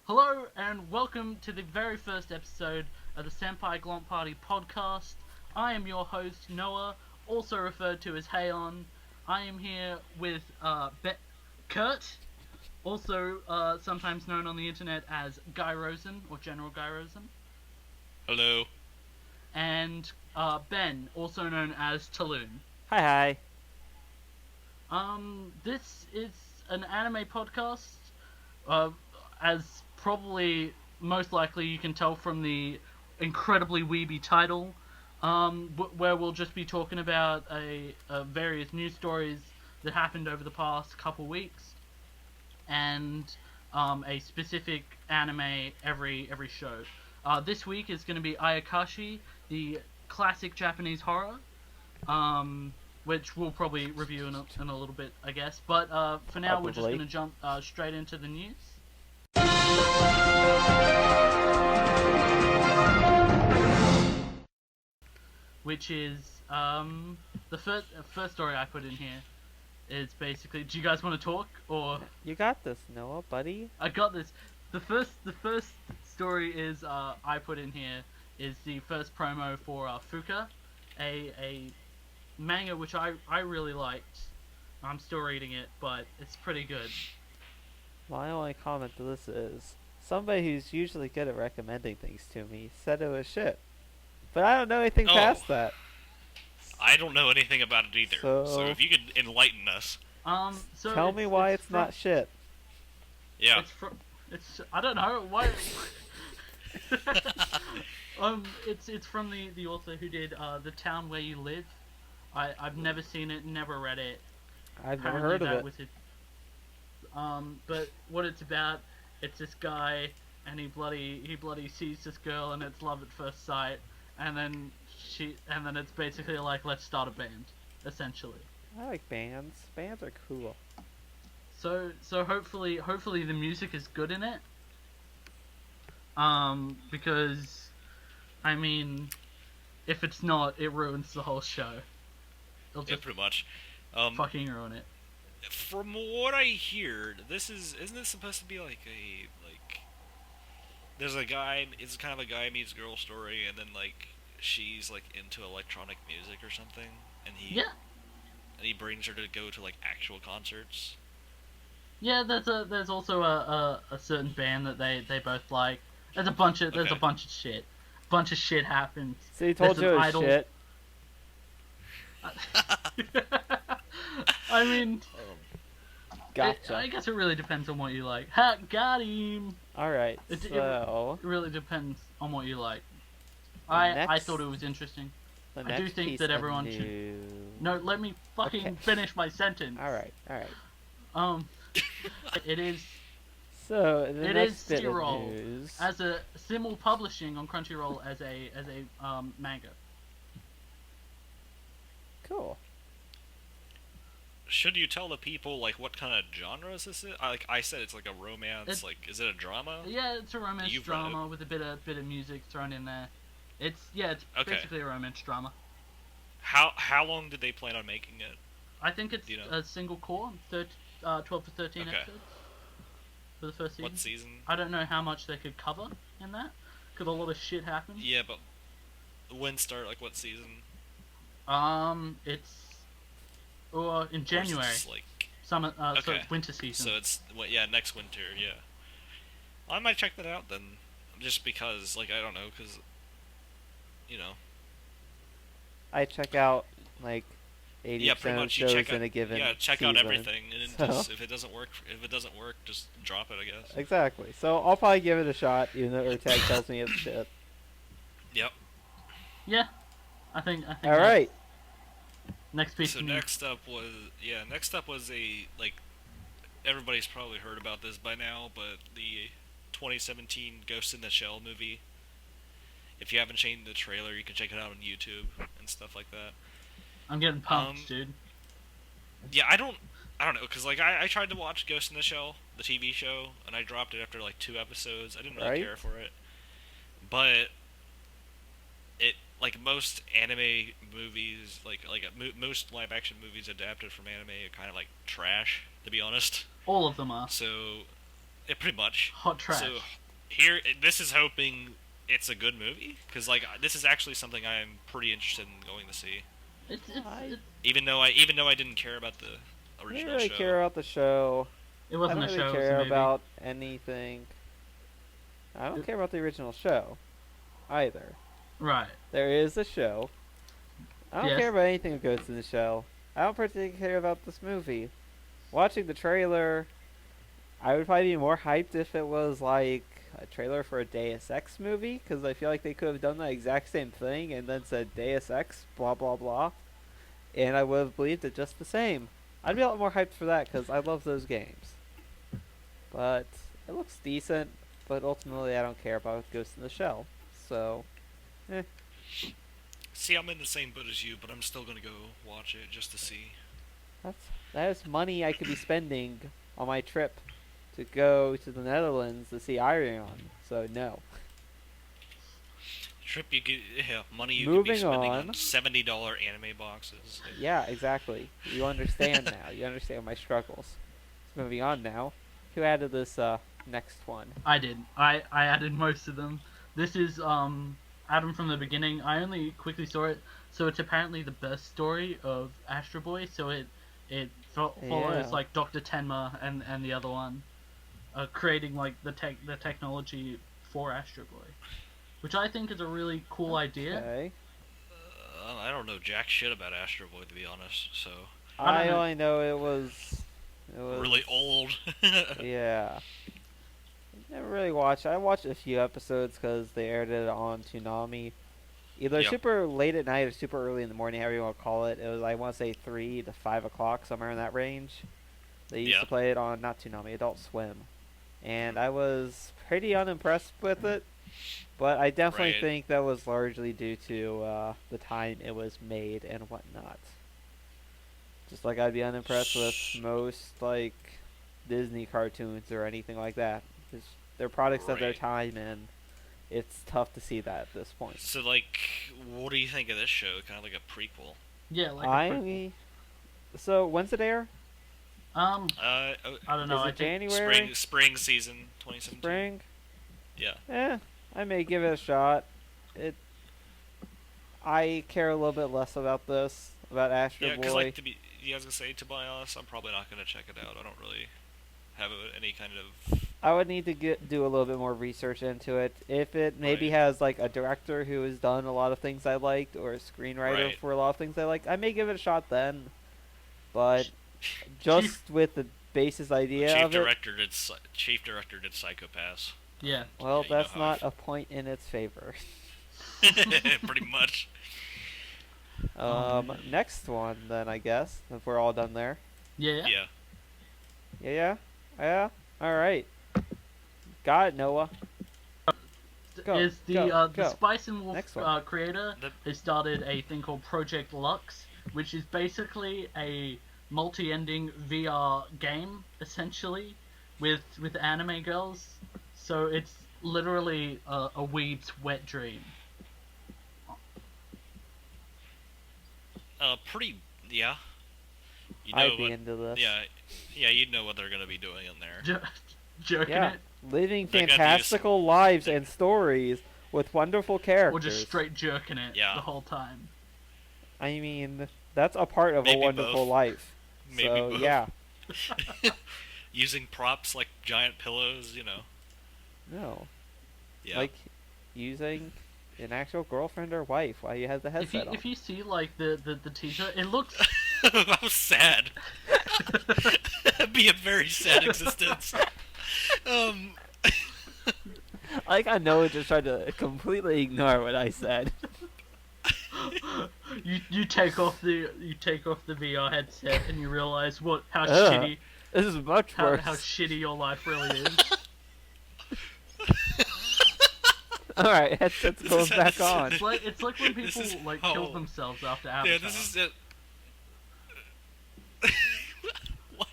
Hello and welcome to the very first episode of the Senpai Glomp Party podcast. I am your host, Noah, also referred to as Hayon. I am here with Kurt, also sometimes known on the internet as Guy Rosen, or General Guy Rosen. Hello. And Ben, also known as Taluun. Hi. This is an anime podcast, as probably most likely you can tell from the incredibly weeby title, where we'll just be talking about various news stories that happened over the past couple weeks, and a specific anime every show. This week is going to be Ayakashi, the classic Japanese horror, which we'll probably review in a little bit, I guess. But for now, We're just going to jump straight into the news. Which is the first story I put in here is basically. Do you guys want to talk or? You got this, Noah, buddy. I got this. The first story is I put in here is the first promo for Fuka, a manga which I really liked. I'm still reading it, but it's pretty good. My only comment to this is, somebody who's usually good at recommending things to me said it was shit. But I don't know anything past that. I don't know anything about it either. So if you could enlighten us. So tell me why it's not shit. Yeah. It's I don't know why. It's from the author who did The Town Where You Live. I've never seen it, never read it. I've never heard of it. But what it's about, it's this guy, and he bloody sees this girl, and it's love at first sight, and then it's basically like, let's start a band, essentially. I like bands. Bands are cool. So hopefully the music is good in it. Because, I mean, if it's not, it ruins the whole show. It'll just pretty much. Fucking ruin it. From what I hear, isn't this supposed to be there's a guy, it's kind of a guy meets girl story, and then she's into electronic music or something, and he brings her to go to actual concerts. Yeah, there's also a certain band that they both like. There's a bunch of shit. Bunch of shit happens. So he told you it was shit. I mean, gotcha. I guess it really depends on what you like. Ha, got him. All right. It really depends on what you like. I thought it was interesing. I do think that everyone should. No, let me fucking finish my sentence. All right. It is. So it is Crunchyroll as a simul publishing on Crunchyroll as a manga. Cool. Should you tell the people what kind of genres this is? I said it's a romance. Is it a drama? Yeah, it's a romance drama with a bit of music thrown in there. It's basically a romance drama. How long did they plan on making it? I think it's a single core, 12 to 13 episodes for the first season. What season? I don't know how much they could cover in that, because a lot of shit happened. Yeah, but when start? What season? It's in January. Summer, so it's winter season. So it's next winter. Yeah, I might check that out then, just because I don't know, because I check out 80% of shows in a given check season. out everything, and then if it doesn't work, just drop it, I guess. Exactly. So I'll probably give it a shot, even though Urtag tells me it's shit. Yep. Yeah, I think. All right. Next piece. So next up was a everybody's probably heard about this by now, but the 2017 Ghost in the Shell movie. If you haven't seen the trailer, you can check it out on YouTube and stuff like that. I'm getting pumped, dude. Yeah, I don't know, because I tried to watch Ghost in the Shell, the TV show, and I dropped it after 2 episodes. I didn't really care for it, but it most anime movies, most live action movies adapted from anime are kind of trash, to be honest. All of them are. So pretty much. Hot trash. So here, this is hoping it's a good movie, because like this is actually something I'm pretty interested in going to see. It's Even though I didn't care about the I original didn't really show. care about the show. it wasn't I a don't show. really It was a care movie. about anything. I don't care about the original show either. Right. There is a show. I don't Yes. care about anything that goes in the show. I don't particularly care about this movie. Watching the trailer, I would probably be more hyped if it was like a trailer for a Deus Ex movie, because I feel like they could have done the exact same thing and then said Deus Ex, blah blah blah, and I would have believed it just the same. I'd be a lot more hyped for that because I love those games. But it looks decent, but ultimately I don't care about Ghost in the Shell. So, See, I'm in the same boat as you, but I'm still gonna go watch it just to see. that is money I could be spending on my trip to go to the Netherlands to see Iron. So no. Trip you could, money you Moving could be spending on on. $70 anime boxes. Yeah, exactly. You understand now. You understand my struggles. So moving on now. Who added this next one? I did. I added most of them. This is Adam from the beginning. I only quickly saw it, so it's apparently the best story of Astro Boy. So it follows Yeah. like Dr. Tenma and the other one, creating like the technology for Astro Boy, which I think is a really cool idea. Okay. I don't know jack shit about Astro Boy, to be honest, so... I I don't know. only know it was Really old. Yeah. Never really watched. I watched a few episodes because they aired it on Toonami. Either Yep. super late at night or super early in the morning, however you want to call it. It was, I want to say, 3 to 5 o'clock, somewhere in that range. They used Yeah. to play it on, not Toonami, Adult Swim. And I was pretty unimpressed with it. But I definitely Right. think that was largely due to the time it was made and whatnot. Just like I'd be unimpressed with most, like, Disney cartoons or anything like that. Just, they're products of their Right. time, and it's tough to see that at this point. So, like, what do you think of this show? Kind of like a prequel. Yeah, like So, when's it air? I don't know. Is I it think January? Spring season 2017. Spring? Yeah. I may give it a shot. I care a little bit less about this, about Astro Yeah, because, Boy. like, I was gonna say, to be honest, I'm probably not gonna check it out. I don't really have any kind of... I would need to do a little bit more research into it. If it maybe Right. has like a director who has done a lot of things I liked, or a screenwriter Right. for a lot of things I liked, I may give it a shot then. But just with the basis idea Chief of it, director did Psychopaths. yeah. well, Yeah, you know that's how not a point in its favor. Pretty much. Next one then, I guess, if we're all done there. Yeah. Yeah. Yeah. All right. Got it, Noah. Go, Is the go, the go. Spice and Next Wolf one. creator The- has started a thing called Project Lux, which is basically a multi-ending VR game, essentially, with anime girls. So it's literally a weeb's wet dream. Pretty... Yeah. You know I'd be what... into this. Yeah, you'd know what they're gonna be doing in there. Jerking Yeah. it, Living They're gonna do fantastical lives and stories with wonderful characters. or just straight jerking it Yeah. the whole time. I mean, that's a part of Maybe a wonderful both. life. Maybe So, both. yeah. Using props like giant pillows, you know. No. Yeah. Like, using an actual girlfriend or wife while you have the headset on. If you see like the teaser, it looks How sad. That'd be a very sad existence. Like, I know it just tried to completely ignore what I said. you take off the VR headset and you realize how Ugh. shitty This is much worse. how shitty your life really is. Alright, headset's This going is- back this- on. It's like when This people is like how- kill themselves after Avatar. Yeah, this is it. What?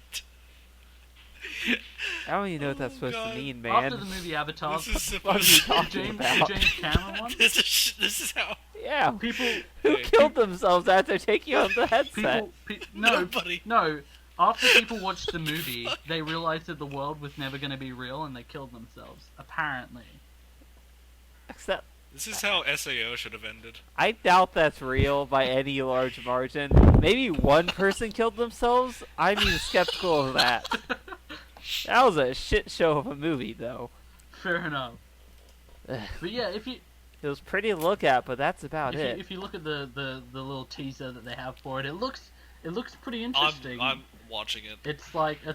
I don't even know what that's Oh, supposed God. to mean, man. After the movie Avatar, This is What are you supposed talking the about? James Cameron one, This is how Yeah. people Who Hey. killed themselves after taking off the headset? no Nobody. no After people watched the movie, they realized that the world was never going to be real, and they killed themselves. Apparently. Except, This is how SAO should have ended. I doubt that's real by any large margin. Maybe one person killed themselves? I'm even skeptical of that. That was a shit show of a movie, though. Fair enough. But yeah, if you It was pretty to look at, but that's about it. if you look at the little teaser that they have for it, it looks pretty interesting. I'm watching it. It's like a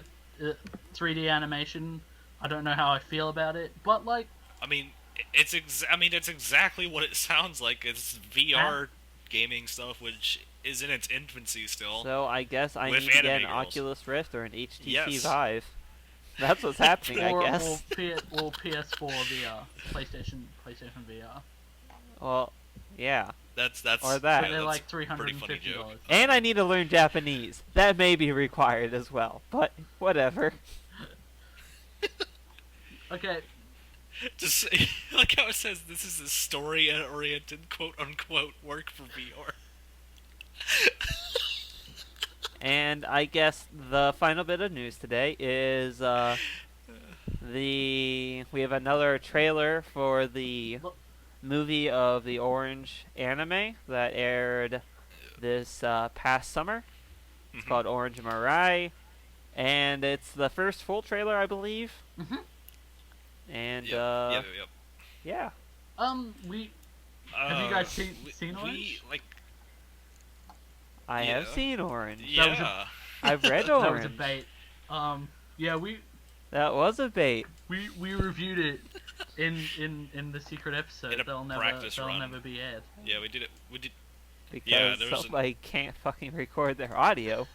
3D animation. I don't know how I feel about it, but like, I mean, it's exactly what it sounds like. It's VR gaming stuff, which is in its infancy still. So I guess I With need to get anime an girls. Oculus Rift or an HTC Yes. Vive. That's what's happening, I guess. or PS4 VR, PlayStation VR. Well, yeah. That's Or that. yeah, They're that's like a pretty funny $350. joke. And I need to learn Japanese. That may be required as well, but whatever. Okay, Just like how it says, this is a story-oriented quote-unquote work for VR. And I guess the final bit of news today is we have another trailer for the movie of the Orange anime that aired this past summer. It's called Orange Mirai, and it's the first full trailer, I believe. Mhm. And Yep. yeah, we have you guys seen Orange? We like I have Yeah. seen Orange. That was yeah. I've read that was Orange. a bait. Yeah, we bait. reviewed it in the secret episode. In a They'll practice run. never be aired. Yeah, we did it. We did. Because Yeah, there was somebody can't fucking record their audio.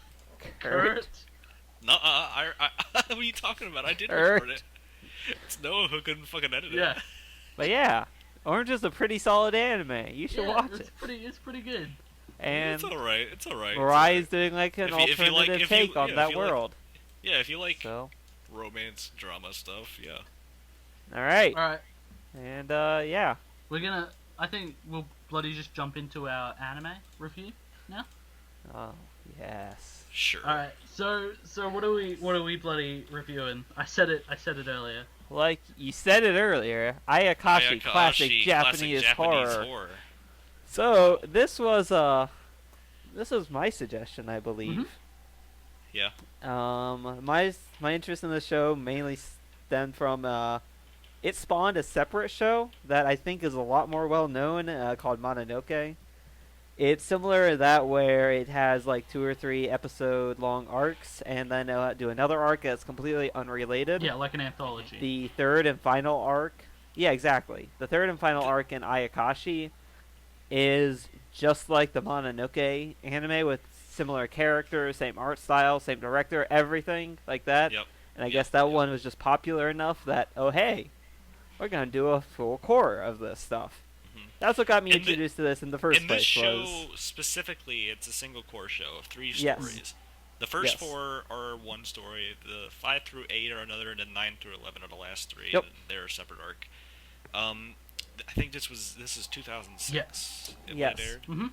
Kurt. I what are you talking about? I did Kurt. record it. It's Noah who couldn't fucking edit Yeah, it. But yeah, Orange is a pretty solid anime. You should yeah, watch it's it. it's pretty good. And It's alright. It's alright. Mariah's doing like an If you like- alternative if you- take on yeah, that if you like- world. Yeah, if you like So, romance drama stuff, yeah. all right, All right, and yeah. we're gonna. I think we'll bloody just jump into our anime review now. Oh yes. Sure. All right, so what are we bloody reviewing? I said it earlier. Like you said it earlier, Ayakashi, classic Japanese horror. So this was my suggestion, I believe. Yeah. My interest in the show mainly stemmed from it spawned a separate show that I think is a lot more well known called Mononoke. It's similar to that where it has like 2 or 3 episode long arcs, and then they'll do another arc that's completely unrelated. Yeah, like an anthology. The third and final arc. Yeah, exactly. The third and final arc in Ayakashi is just like the Mononoke anime with similar characters, same art style, same director, everything like that. Yep. And I guess that one was just popular enough that, oh hey, we're going to do a full core of this stuff. That's what got me In introduced to this in the first In place. this show was specifically, it's a single core show of 3 Yes. stories. The first Yes. 4 are one story, the 5 through 8 are another, and then 9 through 11 are the last 3. Yep. And they're a separate arc. I think this is 2006. Yes. When Yes. it aired. Mm-hmm.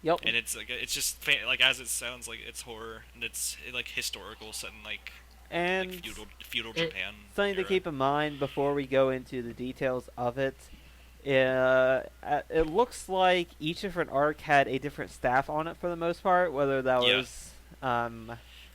Yep. And it's just like as it sounds, like it's horror and it's like historical, set in like And feudal Japan. something to era. keep in mind before we go into the details of it. It looks like each different arc had a different staff on it for the most part, whether that Yeah. was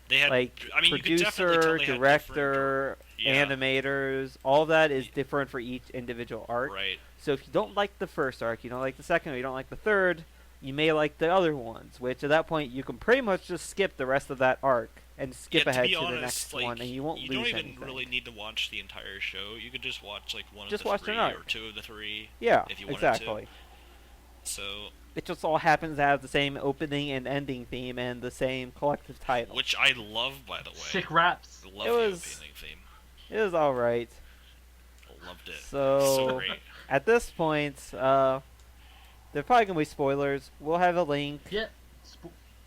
They had, like I mean, you could definitely tell producer, they had director, Yeah. animators, all that is different for each individual arc. Right. So if you don't like the first arc, you don't like the second, or you don't like the third, you may like the other ones, which at that point you can pretty much just skip the rest of that arc and skip Yeah, ahead be to the honest, next like, one, and you won't you lose don't even anything. really need to watch the entire show. You could just watch like one Just of the watch 3 an arc. or 2 of the 3. Yeah, if you wanted exactly. to. So, It just all happens to have the same opening and ending theme and the same collective title. which I love, by the way. Sick raps. I love It the was- opening theme. It was alright. I loved it. So, So great. at this point, they're probably going to be spoilers. We'll have a link Yeah.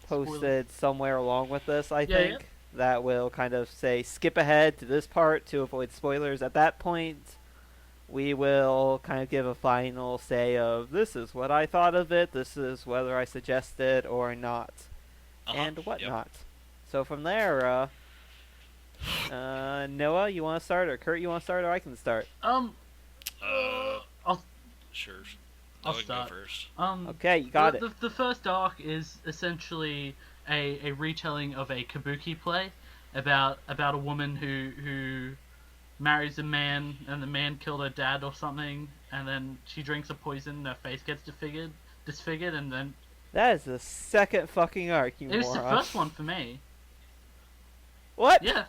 posted somewhere along with this, I Yeah, think, that will kind of say skip ahead to this part to avoid spoilers. At that point, we will kind of give a final say of this is what I thought of it, this is whether I suggest it or not, and Yep. whatnot. So from there, Noah, you want to start, or Kurt, you want to start, or I can start? I'll Sure. I'll Go start. first. Okay, you got it. The first arc is essentially a retelling of a kabuki play about a woman who marries a man, and the man killed her dad or something, and then she drinks a poison and her face gets disfigured, and then That is the second fucking arc, you it was moron. the first one for me. What? Yeah,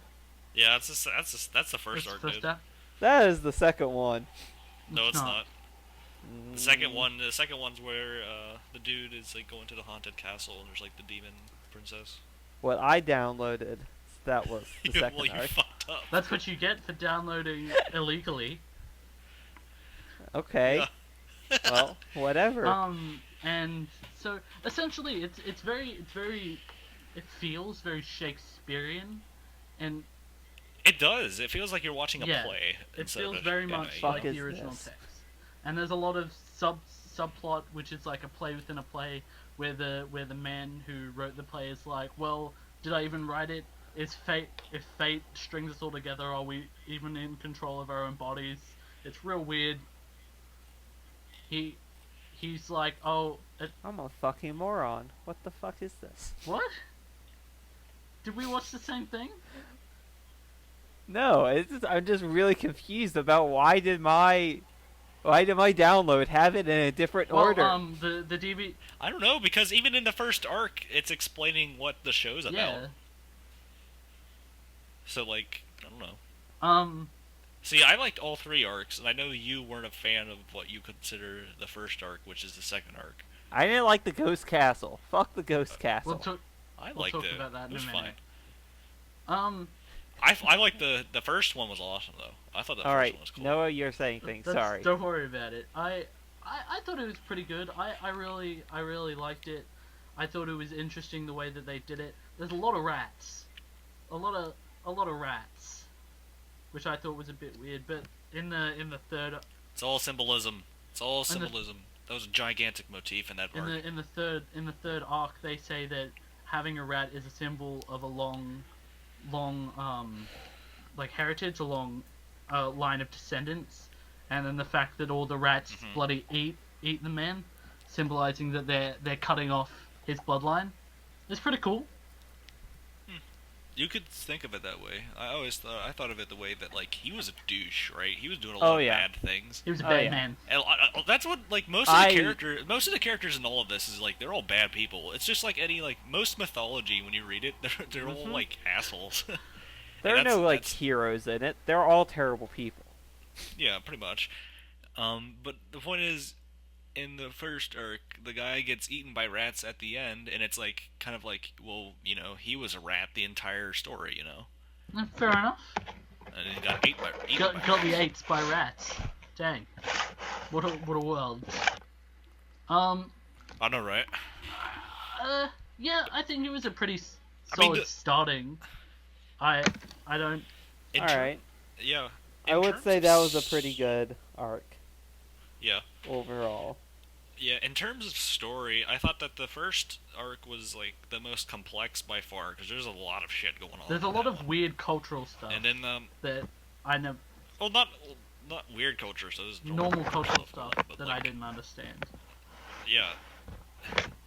Yeah, that's the first it's arc, the first dude. arc. That is the second one. No, it's not. Mm, The second one's where the dude is like going to the haunted castle and there's like the demon princess. What I downloaded, that was the second Well, you arc. fucked up. That's what you get for downloading illegally. Okay. Yeah. Well, whatever. And so essentially, it feels very Shakespearean, and It does. It feels like you're watching a Yeah, play. it instead feels of very anime, much you like know? the is original this? text. And there's a lot of subplot, which is like a play within a play, where the man who wrote the play is like, well, did I even write it? Is fate If fate strings us all together, are we even in control of our own bodies? It's real weird. He's like, oh, I'm a fucking moron. What the fuck is this? what? Did we watch the same thing? No, I'm just really confused about why did my download have it in a different Well, order? the DB, I don't know, because even in the first arc, it's explaining what the show's about. yeah. So, like, I don't know. See, I liked all three arcs, and I know you weren't a fan of what you consider the first arc, which is the second arc. I didn't like the Ghost Castle. Fuck the Ghost Castle. I We'll liked talk it. about that in It was a fine. minute. I liked the first one was awesome, though. I thought the All first right, one was cool. Noah, you're saying things. Sorry. Don't worry about it. I thought it was pretty good. I really liked it. I thought it was interesting the way that they did it. There's a lot of rats, a lot of rats, which I thought was a bit weird. But in the third It's all symbolism. It's all symbolism. That was a gigantic motif in that arc. in the third arc, they say that having a rat is a symbol of a long like heritage, a long line of descendants, and then the fact that all the rats bloody eat the man, symbolizing that they're cutting off his bloodline. It's pretty cool. You could think of it that way. I thought of it the way that like he was a douche, right? He was doing a lot of bad things. He was a Oh, bad yeah. man. And that's what like most of the characters in all of this is like they're all bad people. It's just like any like most mythology when you read it, they're all like assholes. There are no like heroes in it. They're all terrible people. Yeah, pretty much. But the point is, in the first arc, the guy gets eaten by rats at the end, and it's like kind of like, well, you know, he was a rat the entire story, you know. Fair enough. And he got eaten by Got the eights by rats. Dang. What a world. I know, right? Yeah, I think it was a pretty solid starting. I don't. In All ter- right. Yeah. I would terms say of that was a pretty good arc Yeah. overall. Yeah, in terms of story, I thought that the first arc was like the most complex by far because there's a lot of shit going on. There's a in lot that of one. weird cultural stuff And then that I know. well, not weird culture, so there's Normal cultural stuff but, that like, I didn't understand. Yeah.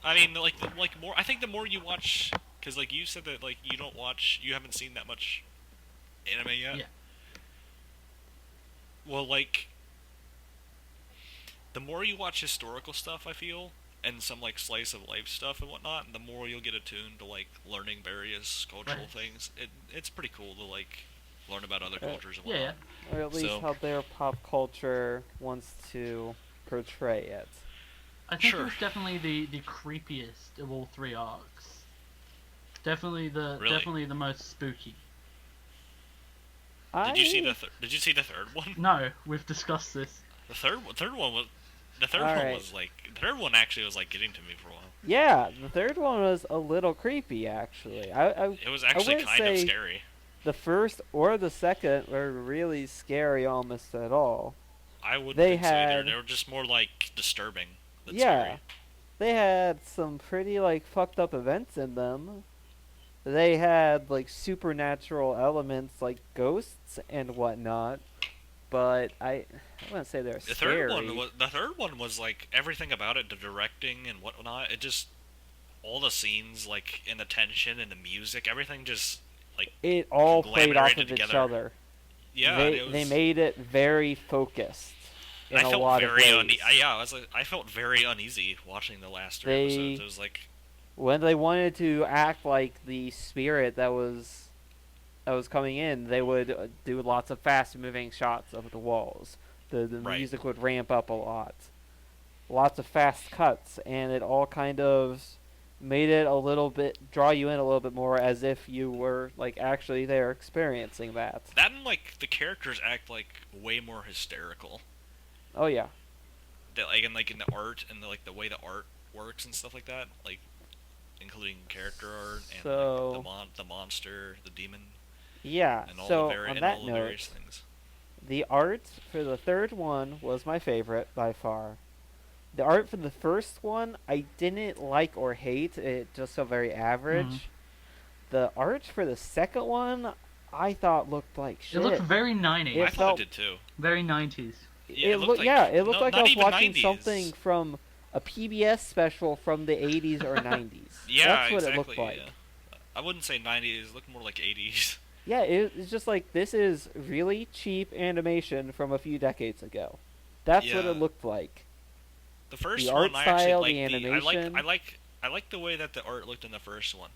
I mean, like more. I think the more you watch, because like you said that like you haven't seen that much anime yet. Yeah. Well, like the more you watch historical stuff, I feel, and some like slice of life stuff and whatnot, the more you'll get attuned to like learning various cultural Right. things. It's pretty cool to like learn about other Uh, cultures and Yeah, whatnot. Or at least So- how their pop culture wants to portray it. I think Sure. it was definitely the creepiest of all three arcs. Definitely Really? the most spooky. Did you see the third one? No, we've discussed this. The third one was. The third All one right. was like. The third one actually was like getting to me for a while. Yeah, the third one was a little creepy, actually. It was actually wouldn't kind of say scary. the first or the second were really scary almost at all. I wouldn't They think so either. had- They were just more like disturbing than Yeah. scary. They had some pretty like fucked up events in them. they had like supernatural elements like ghosts and whatnot, but I wouldn't say they're scary. The third one was like everything about it, the directing and whatnot. It just all the scenes, like and the tension and the music, everything just like It all played off of together. each other. Yeah, they made it very focused in I a felt lot very of ways. I felt very uneasy watching the last three episodes. It was like when they wanted to act like the spirit that was coming in, they would do lots of fast moving shots of the walls. The right. music would ramp up a lot. Lots of fast cuts, and it all kind of made it a little bit draw you in a little bit more as if you were like actually there experiencing that. That and like the characters act like way more hysterical. Oh yeah. That like in the art and the way the art works and stuff like that, like including character art and so, like, the monster, the demon. Yeah. And all so the on that all the note, various things. the art for the third one was my favorite by far. The art for the first one I didn't like or hate. It just felt very average. Mm-hmm. The art for the second one I thought looked like shit. It looked very 90s. I thought it did too. Very 90s. Yeah, it looked like I was watching 90s. Something from a PBS special from the 80s or 90s. Yeah, that's what exactly, it looked like. Yeah. I wouldn't say 90s. It looked more like 80s. Yeah, it's just like this is really cheap animation from a few decades ago. That's what it looked like. The first the one, art style, I actually the animation. I like the way that the art looked in the first one.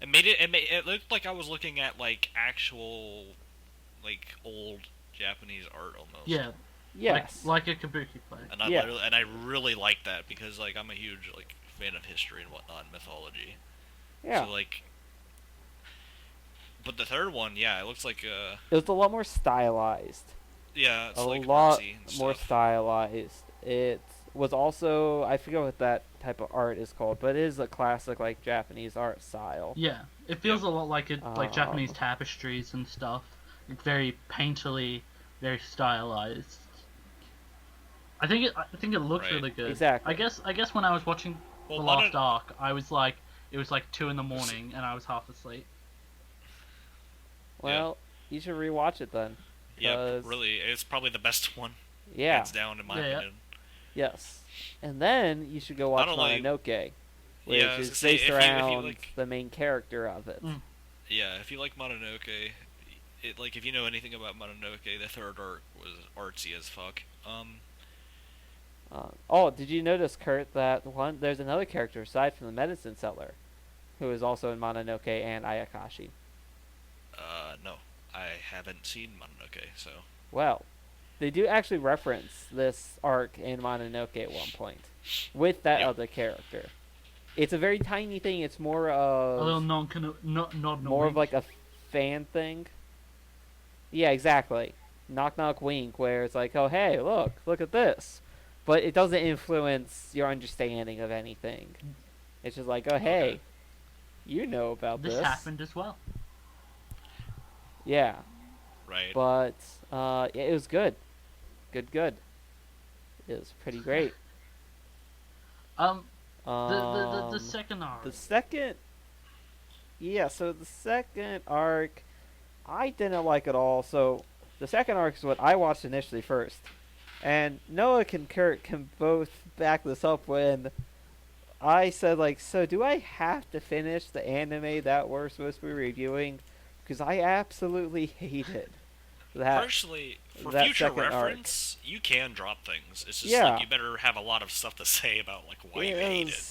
It looked like I was looking at like actual, like old Japanese art almost. Yeah. Yes. Like a kabuki play. And I really like that because like I'm a huge like fan of history and whatnot and mythology. Yeah. So like, but the third one, yeah, it looks like it was a lot more stylized. Yeah, it's a like lot more stylized. It was also, I forget what that type of art is called, but it is a classic like Japanese art style. Yeah, it feels a lot like like Japanese tapestries and stuff. It's very painterly, very stylized. I think it looks really good. Exactly. I guess when I was watching the last arc, I was like, it was like 2 a.m. and I was half asleep. Well, you should rewatch it then. Yeah, really, it's probably the best one. Yeah. Hands down, in my opinion. Yes. And then you should go watch Mononoke, which is based around the main character of it. Mm. Yeah, if you like Mononoke, if you know anything about Mononoke, the third arc was artsy as fuck. Did you notice, Kurt, that there's another character aside from the medicine seller, who is also in Mononoke and Ayakashi? No, I haven't seen Mononoke, so. Well, they do actually reference this arc in Mononoke at one point with that other character. It's a very tiny thing. It's more of a little more of like a fan thing. Yeah, exactly. Knock knock wink, where it's like, oh hey, look at this, but it doesn't influence your understanding of anything. It's just like, oh hey, you know about this. This happened as well. Yeah. Right. But it was good. Good. It was pretty great. The second arc. So the second arc, I didn't like at all. So the second arc is what I watched initially first, and Noah and Kurt can both back this up when I said like, so do I have to finish the anime that we're supposed to be reviewing? Because I absolutely hated that. Personally, for future reference, you can drop things. It's just like you better have a lot of stuff to say about like why you hate it.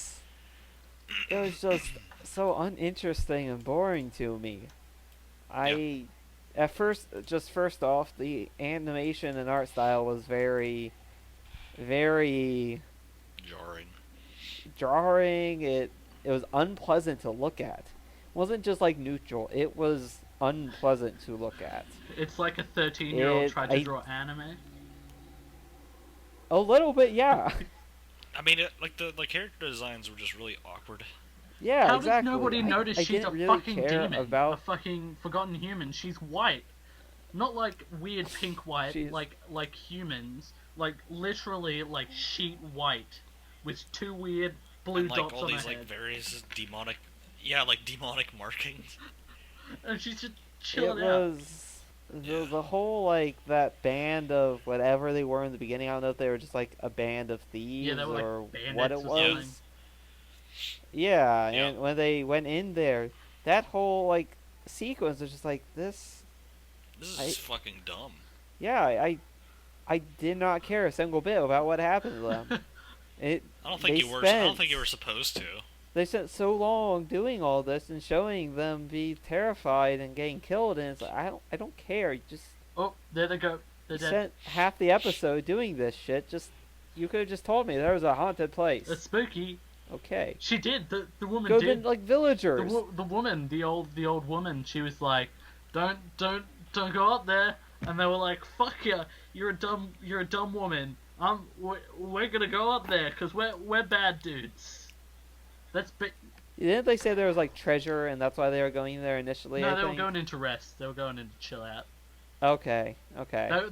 It was just so uninteresting and boring to me. First off, the animation and art style was very, very jarring. It was unpleasant to look at. It wasn't just like neutral. It was unpleasant to look at. It's like a 13-year-old tried to draw anime. A little bit, yeah. I mean, the character designs were just really awkward. Yeah, How exactly. Did nobody notice she's a really fucking demon? A fucking forgotten human. She's white. Not like weird pink white, like humans. Like literally like sheet white with 2 weird blue dots on her head. Like various demonic Yeah, like demonic markings. And she's just It chilling out. was the whole like that band of whatever they were in the beginning. I don't know if they were just like a band of Yeah, they thieves were like or what bandits it or something. was. Yeah, Yeah. and when they went in there, that whole like sequence was just like this. This is I just fucking dumb. yeah, I did not care a single bit about what happened to them. It I don't think they you were. I don't spent think you were supposed to. they spent so long doing all this and showing them be terrified and getting killed, and it's like I don't care. You just Oh, there they go. They're you dead. spent half the episode doing this shit. Just you could have just told me there was a haunted place. It's spooky. Okay. She did. The woman Go did. been like villagers. The woman, the old woman. She was like, don't go up there. And they were like, fuck you. You're a dumb woman. We're gonna go up there because we're bad dudes. That's big. Didn't they say there was like treasure and that's why they were going there initially? No, I they were think? going into rest. They were going into chill out. Okay.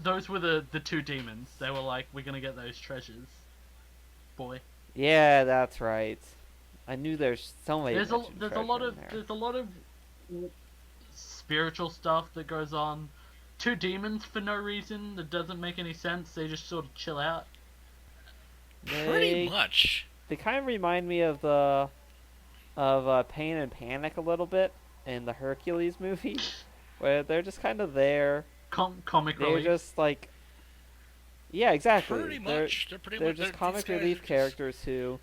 Those were the two demons. They were like, we're gonna get those treasures, boy. Yeah, that's right. I knew there's somebody. There's a lot of spiritual stuff that goes on. Two demons for no reason that doesn't make any sense. They just sort of chill out. Pretty much. They kind of remind me of Pain and Panic a little bit in the Hercules movie, where they're just kind of there. Comic They're relief. just like, yeah, exactly. Pretty much. They're just comic relief characters who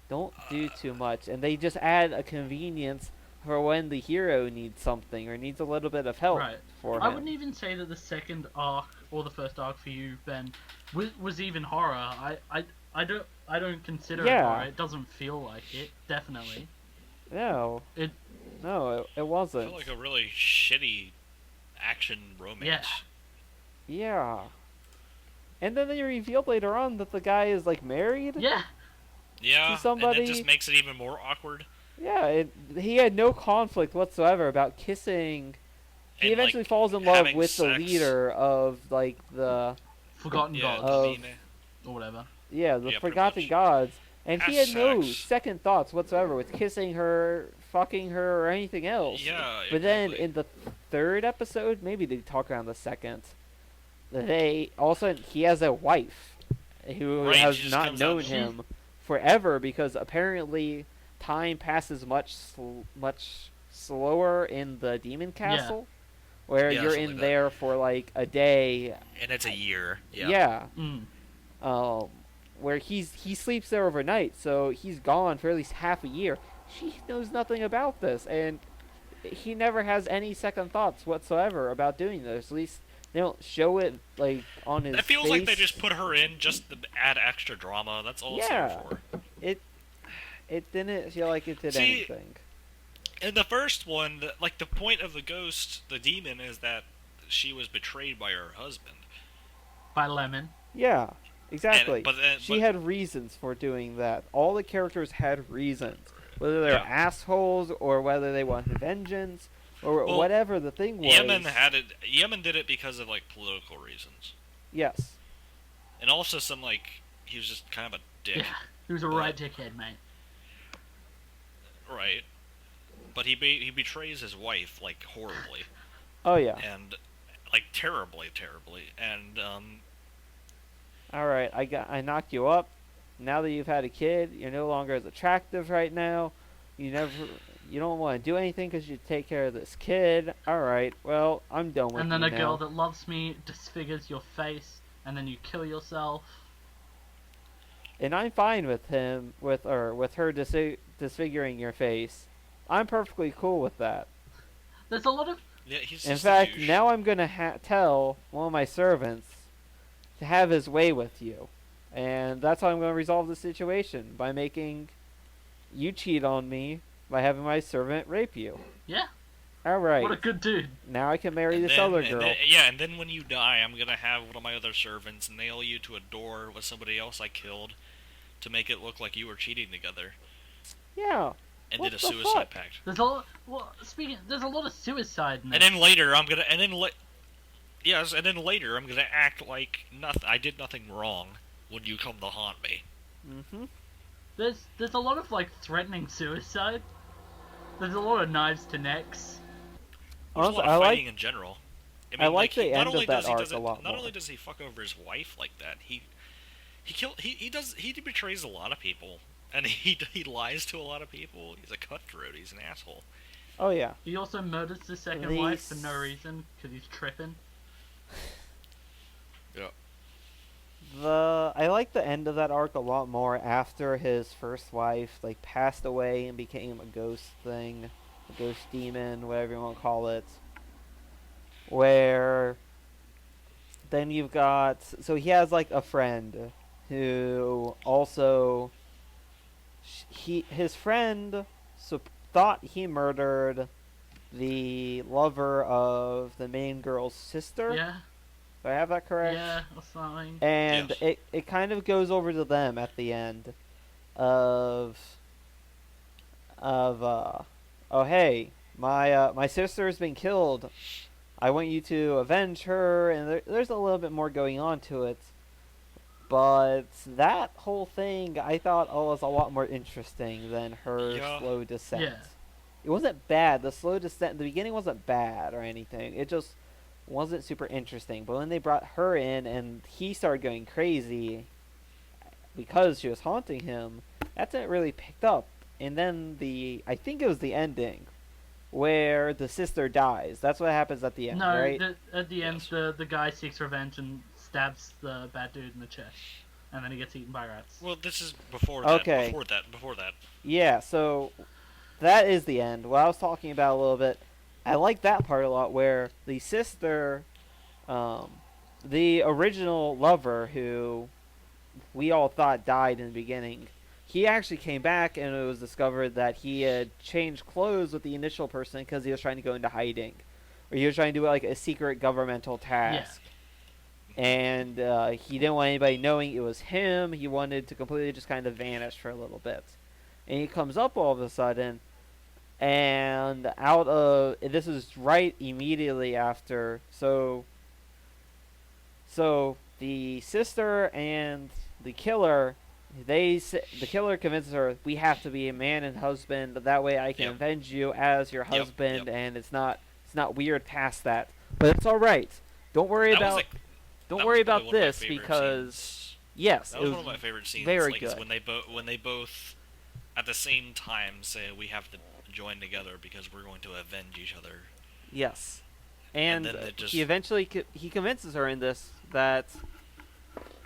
don't do too much, and they just add a convenience for when the hero needs something or needs a little bit of help Right. for him. I wouldn't even say that the second arc or the first arc for you, Ben, was even horror. I don't consider it Yeah. horror. It doesn't feel like it. Definitely. No, it wasn't. I feel like a really shitty action romance. Yeah. And then they revealed later on that the guy is like married. Yeah. Yeah, To somebody- and that just makes it even more awkward. Yeah, he had no conflict whatsoever about kissing. He And, eventually like, falls in love having with the sex. leader of like the Forgotten Yeah, gods Oh. Mine. or whatever. the Yeah, pretty forgotten much. gods, and he had Has no sex. second thoughts whatsoever with kissing her, fucking her, or anything else. Yeah, But then exactly. in the third episode, maybe they talk around the second, they also he has a wife who Right, she has just not comes known out- him forever because apparently time passes much slower in the demon castle, where Yeah, you're something in like that. there for like a day. And it's a year. Yeah. Yeah. Mm. Where he sleeps there overnight, so he's gone for at least half a year. She knows nothing about this, and he never has any second thoughts whatsoever about doing this. At least they don't show it like on his. It feels like they face. just put her in just to add extra drama. That's all it's Yeah. there for. It didn't feel like it did See, anything. In the first one, the point of the ghost, the demon, is that she was betrayed by her husband. By Lemon. Yeah, exactly. But She had reasons for doing that. All the characters had reasons, whether they're assholes or whether they wanted vengeance or Well, whatever the thing was. Yemen did it because of like political reasons, Yes. and also he was just kind of a dick, Yeah. He was a right dickhead, mate. right? But he betrays his wife like horribly Oh yeah. and like terribly, and All right, I knocked you up. Now that you've had a kid, you're no longer as attractive right now. You don't want to do anything because you take care of this kid. All right, well, I'm done with And then you a now. girl that loves me disfigures your face, and then you kill yourself. And I'm fine with her disfiguring your face. I'm perfectly cool with that. There's a lot of yeah, he's In just fact, a douche. now I'm gonna tell one of my servants to have his way with you, and that's how I'm gonna resolve the situation by making you cheat on me by having my servant rape you. Yeah. All right. What a good dude. Now I can marry And this then- other and girl. and then when you die, I'm gonna have one of my other servants nail you to a door with somebody else I killed, to make it look like you were cheating together, Yeah. and What did a the suicide fuck? pact. There's a lot. Well, there's a lot of suicide in And this. then later, I'm gonna act like nothing. I did nothing wrong when you come to haunt me. Mm-hmm. There's a lot of like threatening suicide. There's a lot of knives to necks. There's a lot of fighting in general. I mean, like the end of that arc a lot not more. only does he fuck over his wife like that, he betrays a lot of people, and he lies to a lot of people. He's a cutthroat. He's an asshole. Oh yeah. He also murders the second wife for no reason because he's tripping. Yeah. I like the end of that arc a lot more after his first wife like passed away and became a ghost thing, a ghost demon, whatever you want to call it. Where then you've got, so he has like a friend who also his friend thought he murdered the lover of the main girl's sister. Yeah. Do I have that correct? Yeah, or something. And yes. it kind of goes over to them at the end of oh hey, my sister has been killed. I want you to avenge her, and there's a little bit more going on to it. But that whole thing I thought was a lot more interesting than her slow descent. Yeah. It wasn't bad. The slow descent in the beginning wasn't bad or anything. It just wasn't super interesting. But when they brought her in and he started going crazy because she was haunting him, that's when it really picked up. And then I think it was the ending where the sister dies. That's what happens at the end, right? No, at the end, the guy seeks revenge and stabs the bad dude in the chest, and then he gets eaten by rats. Well, this is before that. Okay. Before that. Yeah, so that is the end. What I was talking about a little bit, I like that part a lot where the sister, the original lover who we all thought died in the beginning, he actually came back and it was discovered that he had changed clothes with the initial person because he was trying to go into hiding. Or he was trying to do like a secret governmental task. Yeah. And he didn't want anybody knowing it was him. He wanted to completely just kind of vanish for a little bit. And he comes up all of a sudden, and this is right immediately after. So the sister and the killer, the killer convinces her, we have to be a man and husband. That way, I can avenge you as your husband, and it's not weird past that. But it's all right. Don't worry about this because yes, that was one of my favorite scenes. Very good. Is when they both at the same time say we have to join together because we're going to avenge each other. Yes, and he eventually convinces her in this that,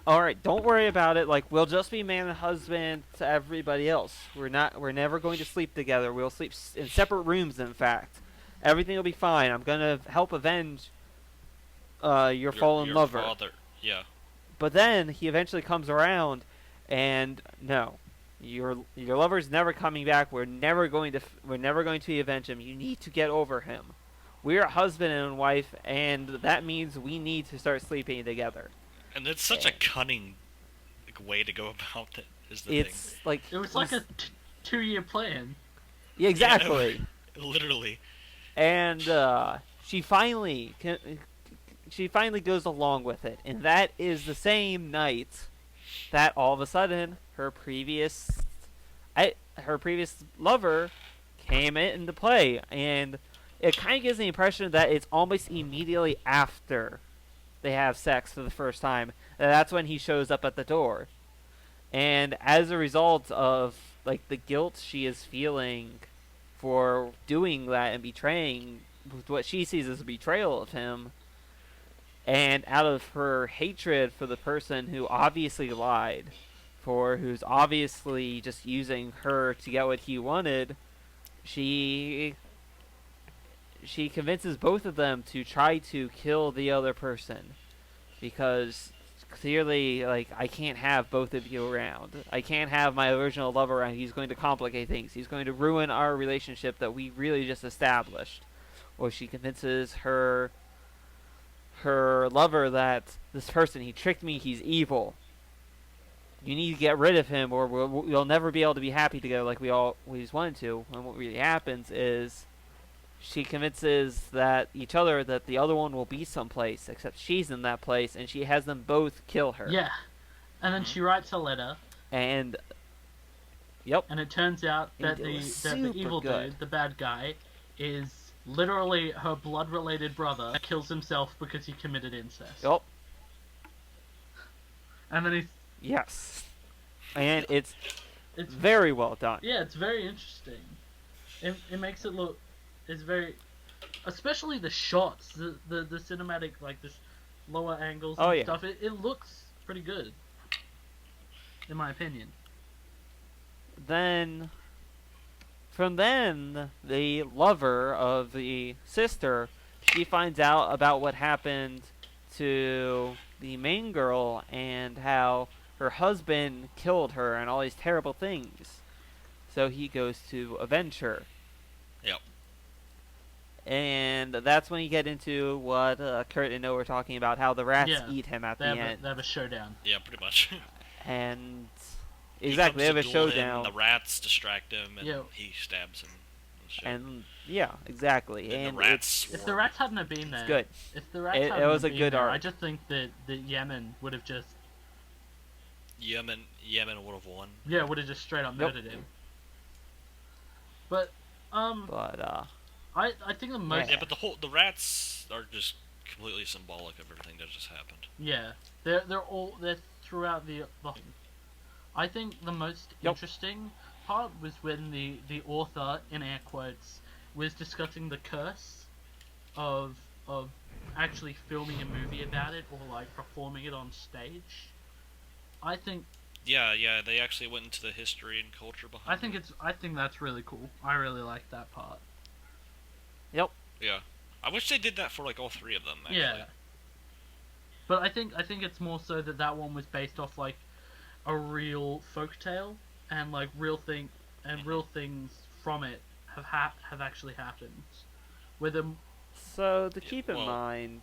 all right, don't worry about it. Like, we'll just be man and husband to everybody else. We're never going to sleep together. We'll sleep in separate rooms. In fact, everything will be fine. I'm gonna help avenge your fallen lover. Father. Yeah. But then he eventually comes around, and no, your lover's never coming back. We're never going to avenge him. You need to get over him. We're husband and wife, and that means we need to start sleeping together. And it's such a cunning way to go about it. Is the thing. Like it was like a 2-year plan. Yeah, exactly. Yeah, no, literally. And she finally goes along with it, and that is the same night that all of a sudden her previous lover came into play, and it kind of gives the impression that it's almost immediately after they have sex for the first time. That's when he shows up at the door, and as a result of like the guilt she is feeling for doing that and betraying what she sees as a betrayal of him, and out of her hatred for the person who obviously lied, who's obviously just using her to get what he wanted, she convinces both of them to try to kill the other person, because clearly, like, I can't have both of you around. I can't have my original lover around. He's going to complicate things. He's going to ruin our relationship that we really just established. Or she convinces her lover that this person, he tricked me, he's evil. You need to get rid of him, or we'll never be able to be happy together like we always wanted to. And what really happens is she convinces that the other one will be someplace, except she's in that place, and she has them both kill her. Yeah. And then she writes a letter. And Yep. And it turns out And that it the was that the super evil good. dude, the bad guy, is literally her blood-related brother. Kills himself because he committed incest. Yep. And then he's Yes. And it's it's very well done. yeah, it's very interesting. It makes it look it's very, especially the shots, the cinematic, like the lower angles and Oh, yeah. stuff. It looks pretty good, in my opinion. Then, from then, the lover of the sister, she finds out about what happened to the main girl and how her husband killed her and all these terrible things. So he goes to avenge her. Yep. And that's when you get into what Kurt and Noah were talking about, how the rats Yeah, eat him at the They end. have a showdown. Yeah, pretty much. And He exactly, they have comes a to duel him, showdown. the rats distract him, and Yeah. he stabs him. shit. And yeah, exactly. And And the rats If the swarm. rats hadn't have been there, it's good. if the rats It hadn't was have a been good there, arc. I just think that Yemen would have just Yemen would have won. would have just straight up Yep. murdered him. But But I think the most Yeah, but the rats are just completely symbolic of everything that just happened. yeah, they're throughout the I think the most Yep. interesting part was when the author, in air quotes, was discussing the curse of actually filming a movie about it or like performing it on stage. I think Yeah, they actually went into the history and culture behind it. I think that's really cool. I really like that part. yep. Yeah. I wish they did that for like all three of them, actually. Yeah. But I think it's more so that one was based off like a real folktale and like real things from it have actually happened. With them, So to keep in well- mind,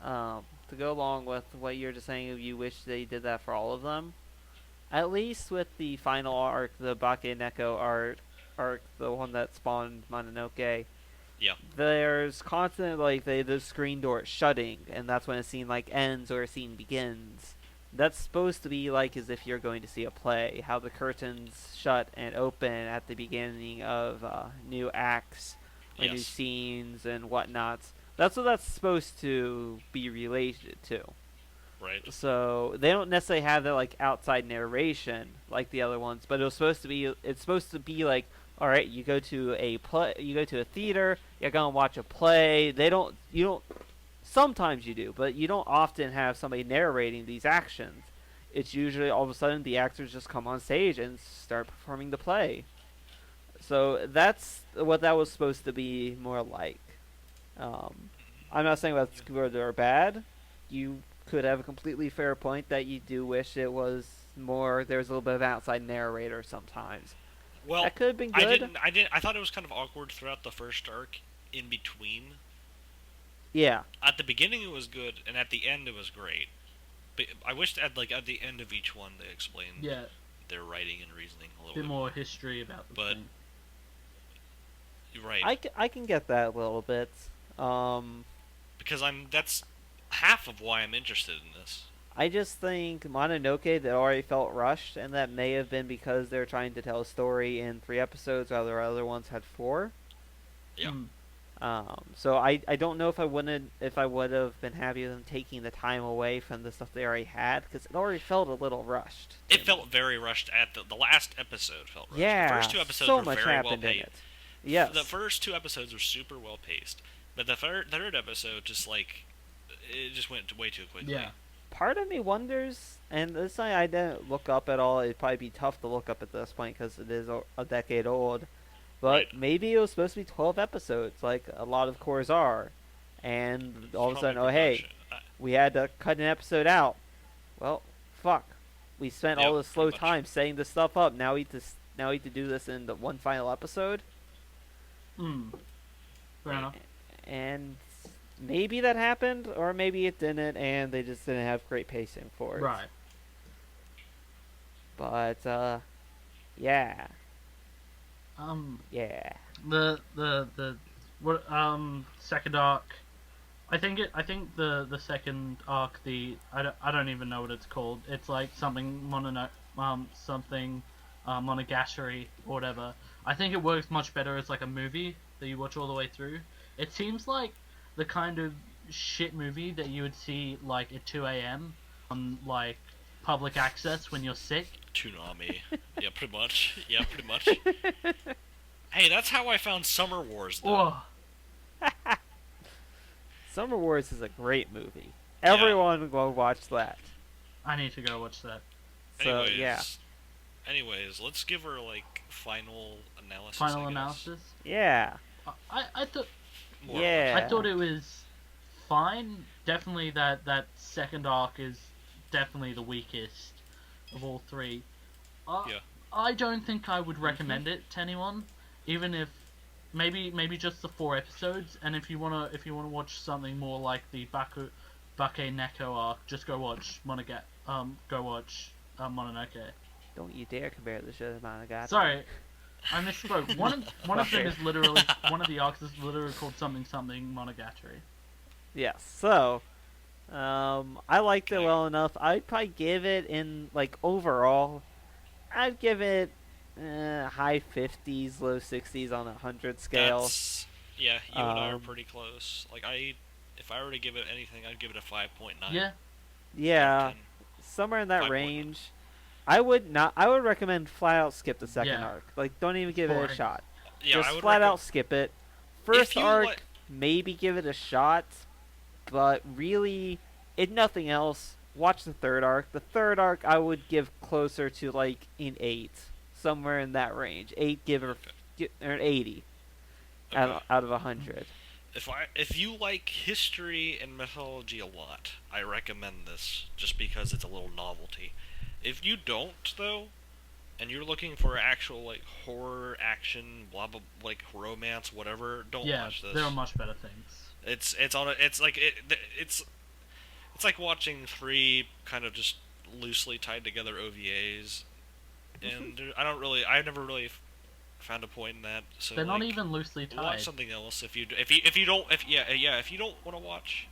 to go along with what you're just saying, you wish they did that for all of them. At least with the final arc, the Bakeneko arc, the one that spawned Mononoke. Yeah. There's constant like the screen door shutting, and that's when a scene like ends or a scene begins. That's supposed to be like as if you're going to see a play, how the curtains shut and open at the beginning of new acts or new Yes. scenes and whatnot. That's what that's supposed to be related to. Right. So they don't necessarily have that like outside narration like the other ones, but it's supposed to be like, all right, you go to a theater, you're gonna watch a play. You don't. Sometimes you do, but you don't often have somebody narrating these actions. It's usually all of a sudden the actors just come on stage and start performing the play. So that's what that was supposed to be more like. I'm not saying that's good or bad. You could have a completely fair point that you do wish it was more. There's a little bit of outside narrator sometimes. Well, That could have been good. I thought it was kind of awkward throughout the first arc. In between, Yeah. at the beginning it was good, and at the end it was great. But I wished at the end of each one they explained their writing and reasoning a a little bit more history about the But- thing. You're right. I can get that a little bit. Because that's half of why I'm interested in this. I just think Mononoke that already felt rushed, and that may have been because they're trying to tell a story in 3 episodes, while the other ones had 4. Yeah. So I don't know if I would have been happy with them taking the time away from the stuff they already had, because it already felt a little rushed. to It me. felt very rushed at the last episode felt rushed. Yeah, The first 2 episodes so were much very well happened in paced. it. Yes. The first 2 episodes were super well paced, but the third episode just like it just went way too quickly. Yeah. Part of me wonders, and this I didn't look up at all. It'd probably be tough to look up at this point because it is a decade old. But Right. maybe it was supposed to be 12 episodes, like a lot of cores are. And all of a sudden, oh Probably hey, pretty much. we had to cut an episode out. Well, fuck. We spent all Yep, this slow pretty much. time setting this stuff up. Now we have to do this in the one final episode. Fair enough. And maybe that happened, or maybe it didn't, and they just didn't have great pacing for it. Right. But yeah, The second arc. I think the second arc, I don't even know what it's called. It's like something something Monogatari or whatever. I think it works much better as like a movie that you watch all the way through. It seems like the kind of shit movie that you would see like at 2 a.m. on like public access when you're sick. Toonami. Yeah, pretty much. Yeah, pretty much. Hey, that's how I found Summer Wars, though. Oh, Summer Wars is a great movie. Everyone go watch that. I need to go watch that. So yeah. Anyways, let's give her like final analysis. Final analysis. Yeah. I thought. Yeah. I thought it was fine. Definitely that second arc is definitely the weakest of all three. Yeah. I don't think I would recommend it to anyone, even if maybe just the 4 episodes. And if you wanna watch something more like the Bake Neko arc, just go watch Mononoke. Don't you dare compare the show to Monogatari. Sorry, I misspoke. One of them is literally one of the arcs is literally called something Monogatari. Yes. So, I liked it well enough. I'd probably give it in like overall. I'd give it high 50s, low 60s on a 100 scale. Yeah, you and I are pretty close. Like if I were to give it anything, I'd give it a 5.9. Yeah. Yeah, somewhere in that range. I would recommend flat out skip the second arc. Like, don't even give it a shot. Yeah, just flat out skip it. First arc, maybe give it a shot, but really, if nothing else, watch the third arc. The third arc I would give closer to like an 8, somewhere in that range. 8, give her or 80 out of 100. If you like history and mythology a lot, I recommend this just because it's a little novelty. If you don't though, and you're looking for actual like horror, action, blah blah, like romance, whatever, don't watch this. There are much better things. It's like watching 3 kind of just loosely tied together OVAs, and I've never really found a point in that. So they're not even loosely tied. Watch something else if you don't want to watch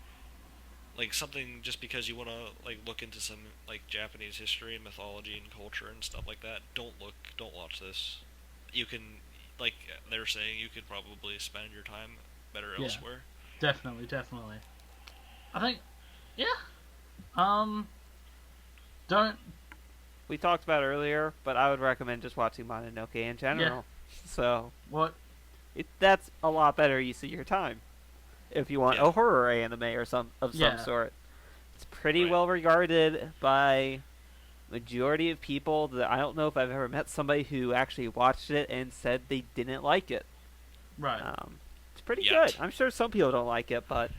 like something just because you want to like look into some like Japanese history and mythology and culture and stuff like that. Don't watch this. You can, like they're saying, you could probably spend your time better elsewhere. Definitely. I think, don't. We talked about it earlier, but I would recommend just watching Mononoke in general. Yeah. So what? That's a lot better use of your time. If you want a horror anime or some sort, it's pretty well regarded by majority of people. That I don't know if I've ever met somebody who actually watched it and said they didn't like it. Right. It's pretty good. I'm sure some people don't like it, but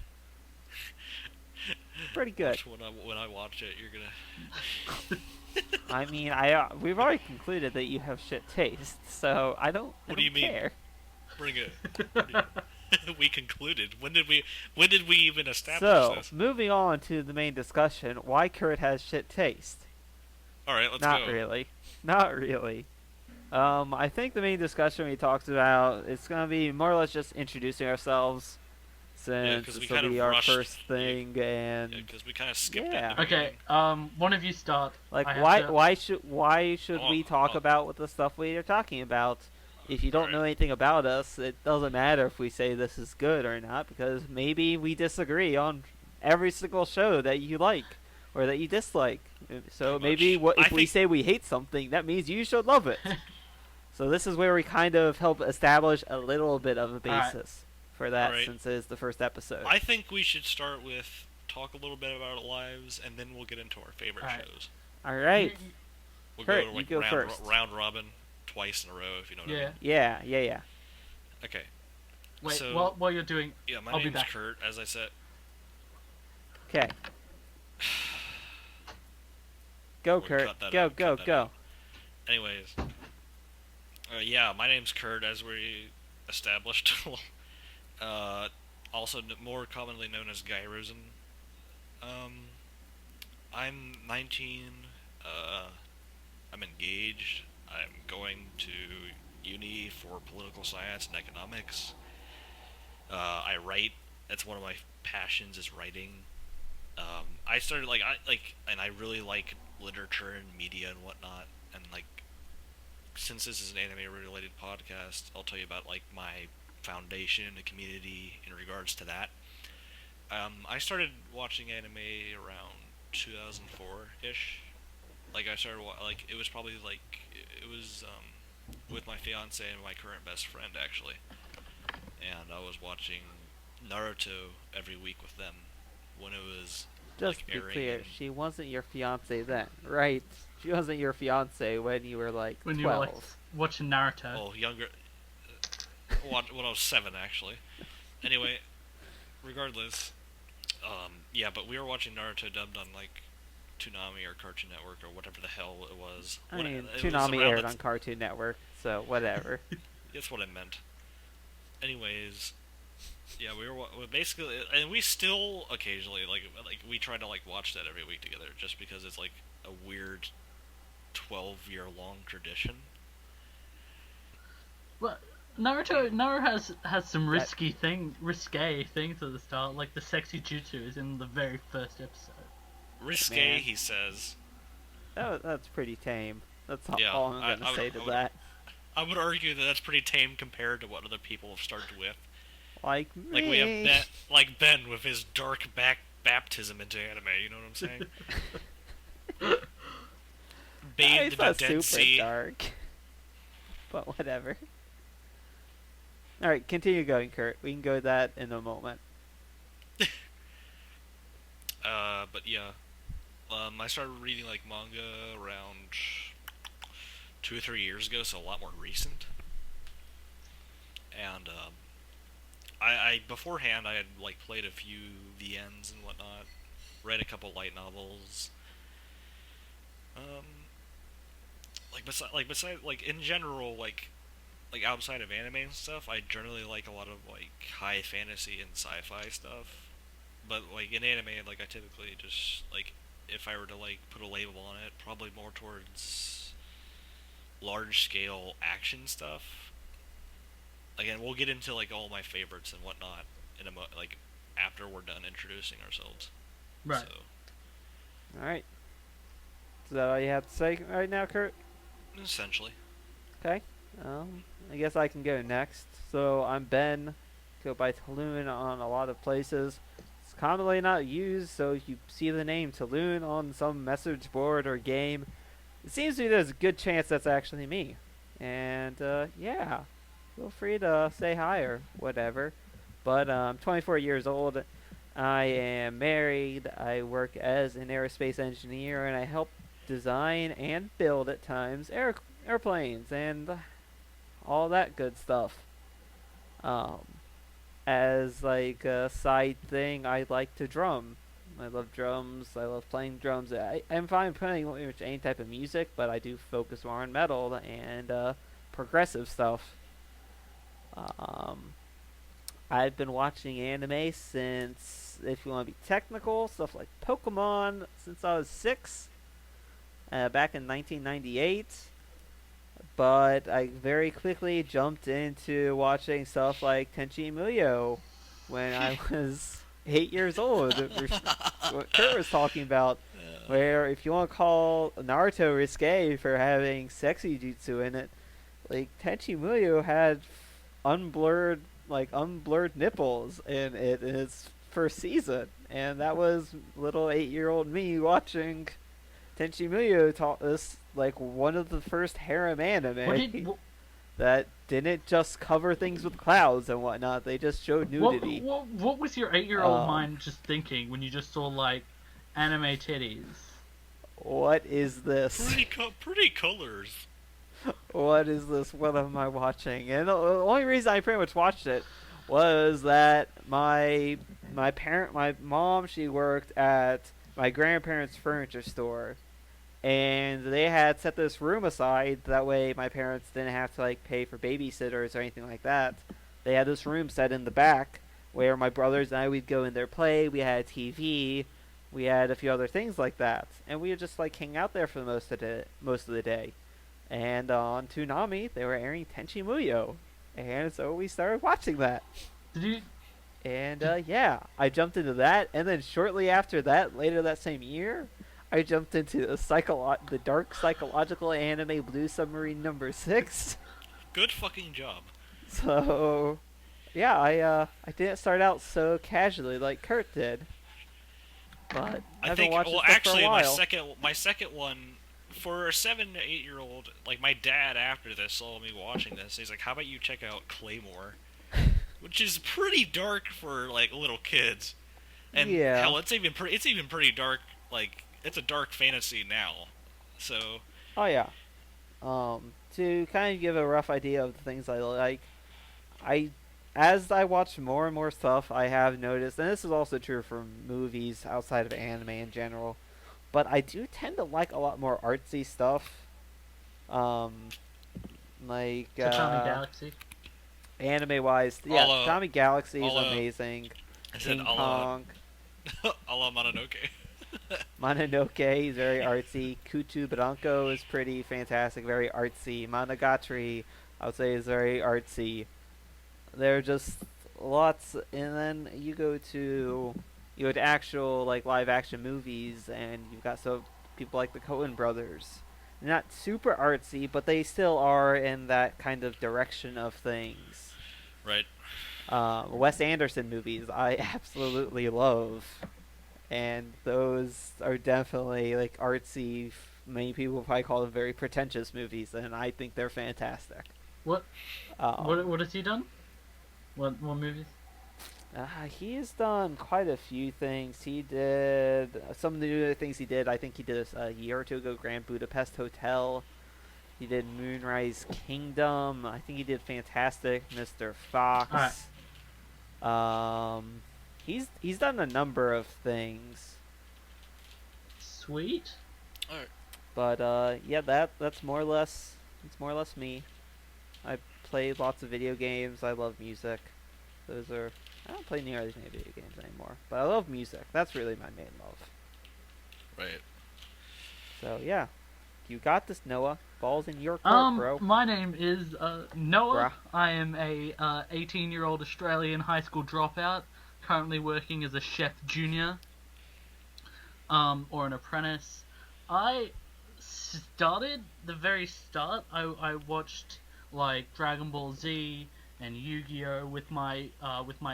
it's pretty good. When I watch it, you're gonna. I mean, we've already concluded that you have shit taste, so I don't. What do you care. Mean? Bring it. We concluded. When did we even establish this? So, moving on to the main discussion, why Kurt has shit taste. Alright, let's Not go. Not really. I think the main discussion we talked about, it's going to be more or less just introducing ourselves, since this will be our first thing, and... Yeah, because we kind of skipped it. Okay, one of you start. Like, why should we talk about what the stuff we are talking about? If you don't know anything about us, it doesn't matter if we say this is good or not, because maybe we disagree on every single show that you like or that you dislike. So maybe if we say we hate something, that means you should love it. So this is where we kind of help establish a little bit of a basis for that, since it is the first episode. I think we should start with talk a little bit about our lives, and then we'll get into our favorite shows. All right. We'll Kurt, go to, like, you go first. Round robin. Twice in a row, if you know what I mean. Yeah. Okay. Wait, so, while you're doing... Yeah, my name's Kurt, as I said. Okay. Go, Kurt. Go. Anyways. My name's Kurt, as we established. Also more commonly known as Guy Rosen. I'm 19. I'm engaged. I'm going to uni for political science and economics. I write. That's one of my passions, is writing. I started and I really like literature and media and whatnot. And since this is an anime-related podcast, I'll tell you about like my foundation, the community in regards to that. I started watching anime around 2004-ish. Like I started like it was probably like it was with my fiance and my current best friend actually, and I was watching Naruto every week with them when it was Just like to be airing. clear, she wasn't your fiance then, right? She wasn't your fiance when you were like When 12. you were like watching Naruto. Oh, younger. When I was 7 actually. Anyway, regardless, yeah, but we were watching Naruto dubbed on like Toonami or Cartoon Network or whatever the hell it was. I mean, it was Toonami around aired on Cartoon Network, so whatever. That's what I meant. Anyways, yeah, we were basically, and we still occasionally like we try to like watch that every week together, just because it's like a weird 12-year-long tradition. Well, Naruto has some risque things at the start, like the sexy jutsu is in the very first episode. Risque, Man. he says. Oh, that's pretty tame. That's all, Yeah, all I'm going to say to that. I would argue that that's pretty tame compared to what other people have started with. Like me. Like we have Ben with his dark baptism into anime. You know what I'm saying? Bathed It's in a not Dead super Sea. dark. But whatever. Alright, continue going, Kurt. We can go to that in a moment. But yeah, I started reading like manga around 2 or 3 years ago, so a lot more recent. And I beforehand I had like played a few VNs and whatnot, read a couple light novels. Besides in general like outside of anime and stuff, I generally like a lot of like high fantasy and sci-fi stuff. But like in anime, like I typically just like if I were to like put a label on it, probably more towards large scale action stuff. Again, we'll get into like all my favorites and whatnot in like after we're done introducing ourselves. Right. So, Alright. Is that all you have to say right now, Kurt? essentially. Okay. I guess I can go next. So I'm Ben. Go by Taluun on a lot of places. It's commonly not used, so if you see the name Taluun on some message board or game, it seems to me there's a good chance that's actually me. And yeah, feel free to say hi or whatever. But I'm 24 years old. I am married. I work as an aerospace engineer, and I help design and build at times airplanes and all that good stuff. As like a side thing, I like to drum. I love drums. I love playing drums. I'm fine playing pretty much any type of music, but I do focus more on metal and progressive stuff. I've been watching anime since, if you want to be technical, stuff like Pokemon since I was 6, back in 1998. But I very quickly jumped into watching stuff like Tenchi Muyo when I was 8 years old. What Kurt was talking about, where if you want to call Naruto risque for having sexy jutsu in it, like Tenchi Muyo had unblurred nipples in it in its first season, and that was little 8-year-old me watching Tenchi Muyo taught us like one of the first harem anime that didn't just cover things with clouds and whatnot. They just showed nudity. What was your 8-year-old mind just thinking when you just saw like anime titties? What is this? Pretty colors. What is this? What am I watching? And the only reason I pretty much watched it was that my mom, she worked at my grandparents' furniture store, and they had set this room aside that way my parents didn't have to like pay for babysitters or anything like that. They had this room set in the back where my brothers and I would go in there play. We had a TV, we had a few other things like that, and we would just like hang out there for most of the day. And on Toonami, they were airing Tenchi Muyo, and so we started watching that. Did you? And yeah, I jumped into that, and then shortly after that, later that same year, I jumped into the dark psychological anime Blue Submarine #6. Good fucking job. So yeah, I didn't start out so casually like Kurt did, but I I've been think. watching Well, stuff for a actually, while. my second one for a 7 to 8 year old. Like my dad, after this, saw me watching this. He's like, "How about you check out Claymore?" Which is pretty dark for like little kids. And Yeah. hell, it's even pretty dark. Like it's a dark fantasy now. So Oh yeah. To kind of give a rough idea of the things I like, I as I watch more and more stuff, I have noticed, and this is also true for movies outside of anime in general, but I do tend to like a lot more artsy stuff. Um, like Tatami Galaxy. anime wise, yeah, Ala Tommy Galaxy is ala amazing. I said King ala Kong, ala Mononoke. Mononoke is very artsy. Kutu Branco is pretty fantastic, very artsy. Monogatari, I would say, is very artsy. There are just lots, and then you go to actual like live action movies, and you've got people like the Coen Brothers. Not super artsy, but they still are in that kind of direction of things. Right. Wes Anderson movies I absolutely love, and those are definitely like artsy. Many people probably call them very pretentious movies, and I think they're fantastic. What? Um, What has he done? What movies? he's done quite a few things. He did some of the new things he did. I think he did a year or two ago. Grand Budapest Hotel. He did Moonrise Kingdom. I think he did Fantastic Mr. All right. Fox. He's done a number of things. Sweet. Alright. But yeah, that's more or less me. I play lots of video games. I love music. Those are I don't play nearly as many video games anymore, but I love music. That's really my main love. Right. So yeah, you got this, Noah. Ball's in your court, bro. My name is Noah. Bruh. I am a 18-year-old Australian high school dropout, currently working as a chef junior, or an apprentice. I started the very start. I watched like Dragon Ball Z and Yu-Gi-Oh with my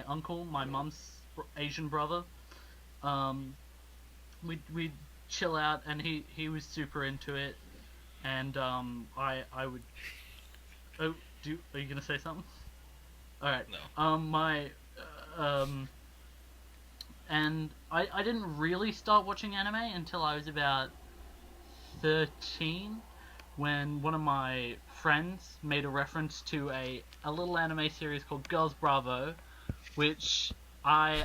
uncle, my mum's Asian brother. We'd chill out, and he was super into it, and I would. Oh, are you gonna say something? All right. No. And I didn't really start watching anime until I was about 13, when one of my friends made a reference to a little anime series called Girls Bravo, which I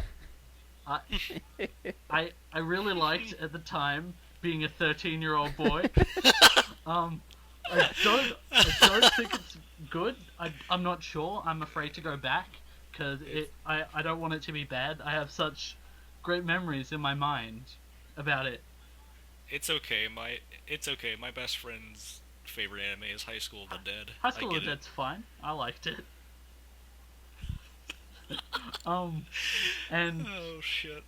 really liked at the time, being a 13-year-old boy. I don't think it's good. I'm not sure. I'm afraid to go back because I don't want it to be bad. I have such great memories in my mind about it. It's okay. My best friend's favorite anime is High School of the Dead. High School I of get the it. Dead's fine. I liked it. And Oh shit.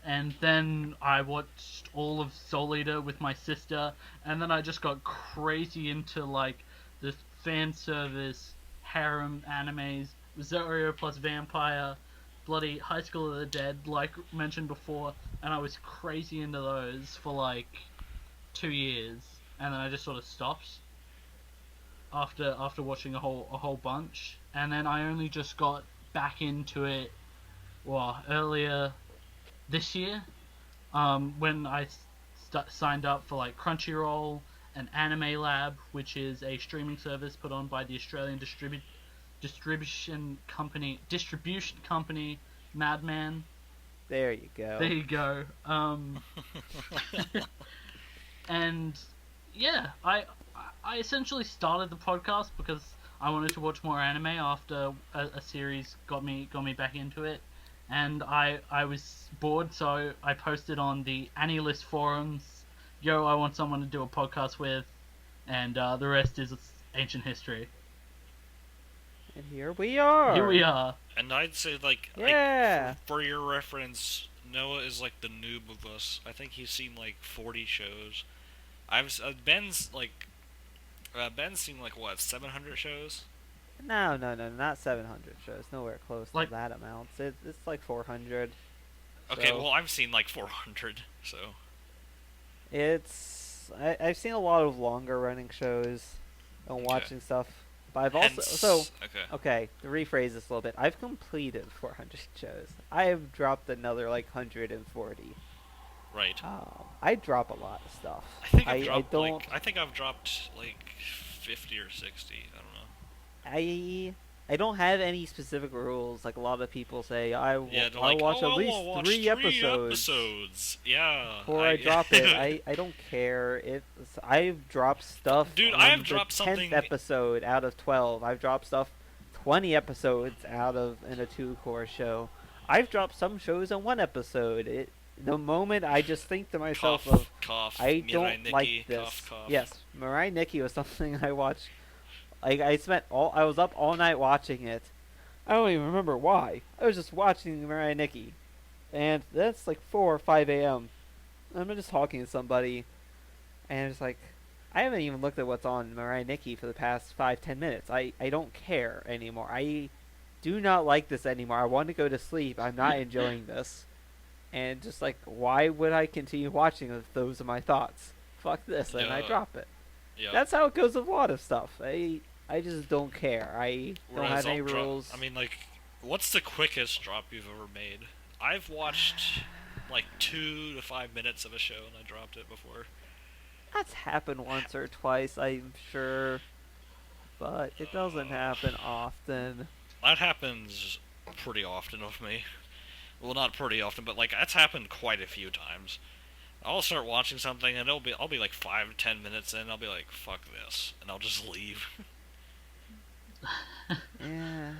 and then I watched all of Soul Eater with my sister, and then I just got crazy into like the fan service harem animes, Rosario plus Vampire, bloody High School of the Dead, like mentioned before, and I was crazy into those for like 2 years, and then I just sort of stopped after watching a whole bunch, and then I only just got back into it, well, earlier this year, when I signed up for like Crunchyroll and Anime Lab, which is a streaming service put on by the Australian distribution company Madman. There you go. There you go. And yeah, I essentially started the podcast because I wanted to watch more anime after a series got me back into it, and I was bored, so I posted on the AniList forums, "Yo, I want someone to do a podcast with," and the rest is ancient history. And here we are. Here we are. And I'd say, like, Yeah. for your reference, Noah is like the noob of us. I think he's seen like 40 shows. Ben's like Ben's seen like what 700 shows. No, not 700 shows. Nowhere close Like, to that amount. It's like 400. Okay, So well I've seen like 400. So I've seen a lot of longer running shows and watching stuff. But I've also okay. to rephrase this a little bit. I've completed 400 shows. I have dropped another like 140. Right. I drop a lot of stuff. I think I think I've dropped like 50 or 60. I don't know. I don't have any specific rules. Like a lot of people say, I watch at least watch 3 episodes. Yeah. Before I drop it, I don't care. I've dropped stuff. Dude, on I have the dropped 10th something episode out of 12. I've dropped stuff 20 episodes out of in a 2-core show. I've dropped some shows in 1 episode. The moment I just think to myself I don't like this. Yes, Mirai Nikki was something I watched. Like I was up all night watching it. I don't even remember why. I was just watching Mirai Nikki, and that's like 4 or 5 a.m. I'm just talking to somebody, and it's like I haven't even looked at what's on Mirai Nikki for the past 5-10 minutes. I don't care anymore. I do not like this anymore. I want to go to sleep. I'm not enjoying this. And just like, why would I continue watching if those are my thoughts? Fuck this, and I drop it. Yeah. That's how it goes with a lot of stuff. I just don't care. I don't have any rules. I mean, like, what's the quickest drop you've ever made? I've watched like 2 to 5 minutes of a show and I dropped it before. That's happened once or twice, I'm sure, but it doesn't happen often. That happens pretty often with me. Well, not pretty often, but like that's happened quite a few times. I'll start watching something and I'll be like 5 to 10 minutes in, I'll be like, fuck this, and I'll just leave. Yeah,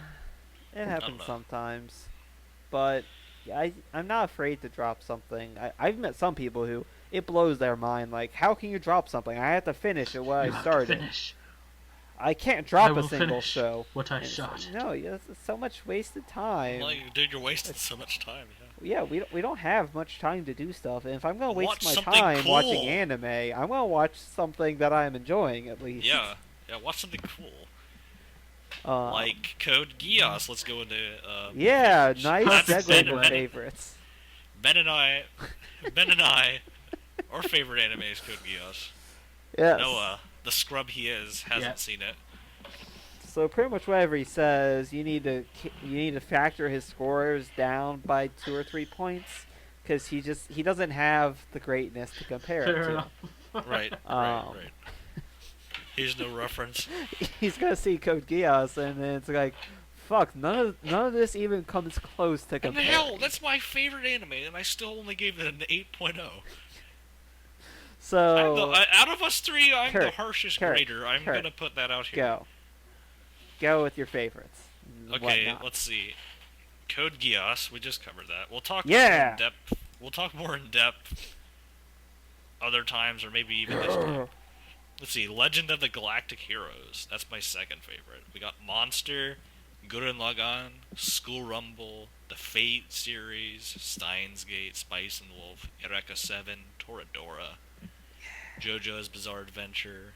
it happens sometimes, but I'm not afraid to drop something. I've met some people who it blows their mind. Like, how can you drop something? I have to finish it what I started. I can't drop a single show. What I shot. No, it's so much wasted time. Like, dude, you're wasting so much time. Yeah, we don't have much time to do stuff. And if I'm gonna waste my something time cool. watching anime, I'm gonna watch something that I'm enjoying at least. Yeah, watch something cool. Like Code Geass. Let's go into. Yeah, nice That's segue to favorites. Ben and I, our favorite anime is Code Geass. Yes. Noah, the scrub he is, hasn't seen it. So pretty much whatever he says, you need to factor his scores down by 2 or 3 points because he doesn't have the greatness to compare it to. Right. He's no reference. He's gonna see Code Geass and then it's like, fuck, none of this even comes close to comparing. And hell, that's my favorite anime, and I still only gave it an 8.0. So out of us 3, I'm the harshest grader. I'm gonna put that out here. Go with your favorites. Okay, let's see. Code Geass, we just covered that. We'll talk more in depth other times, or maybe even this time. Let's see, Legend of the Galactic Heroes. That's my second favorite. We got Monster, Gurren Lagann, School Rumble, the Fate series, Steins Gate, Spice and Wolf, Eureka 7, Toradora, JoJo's Bizarre Adventure,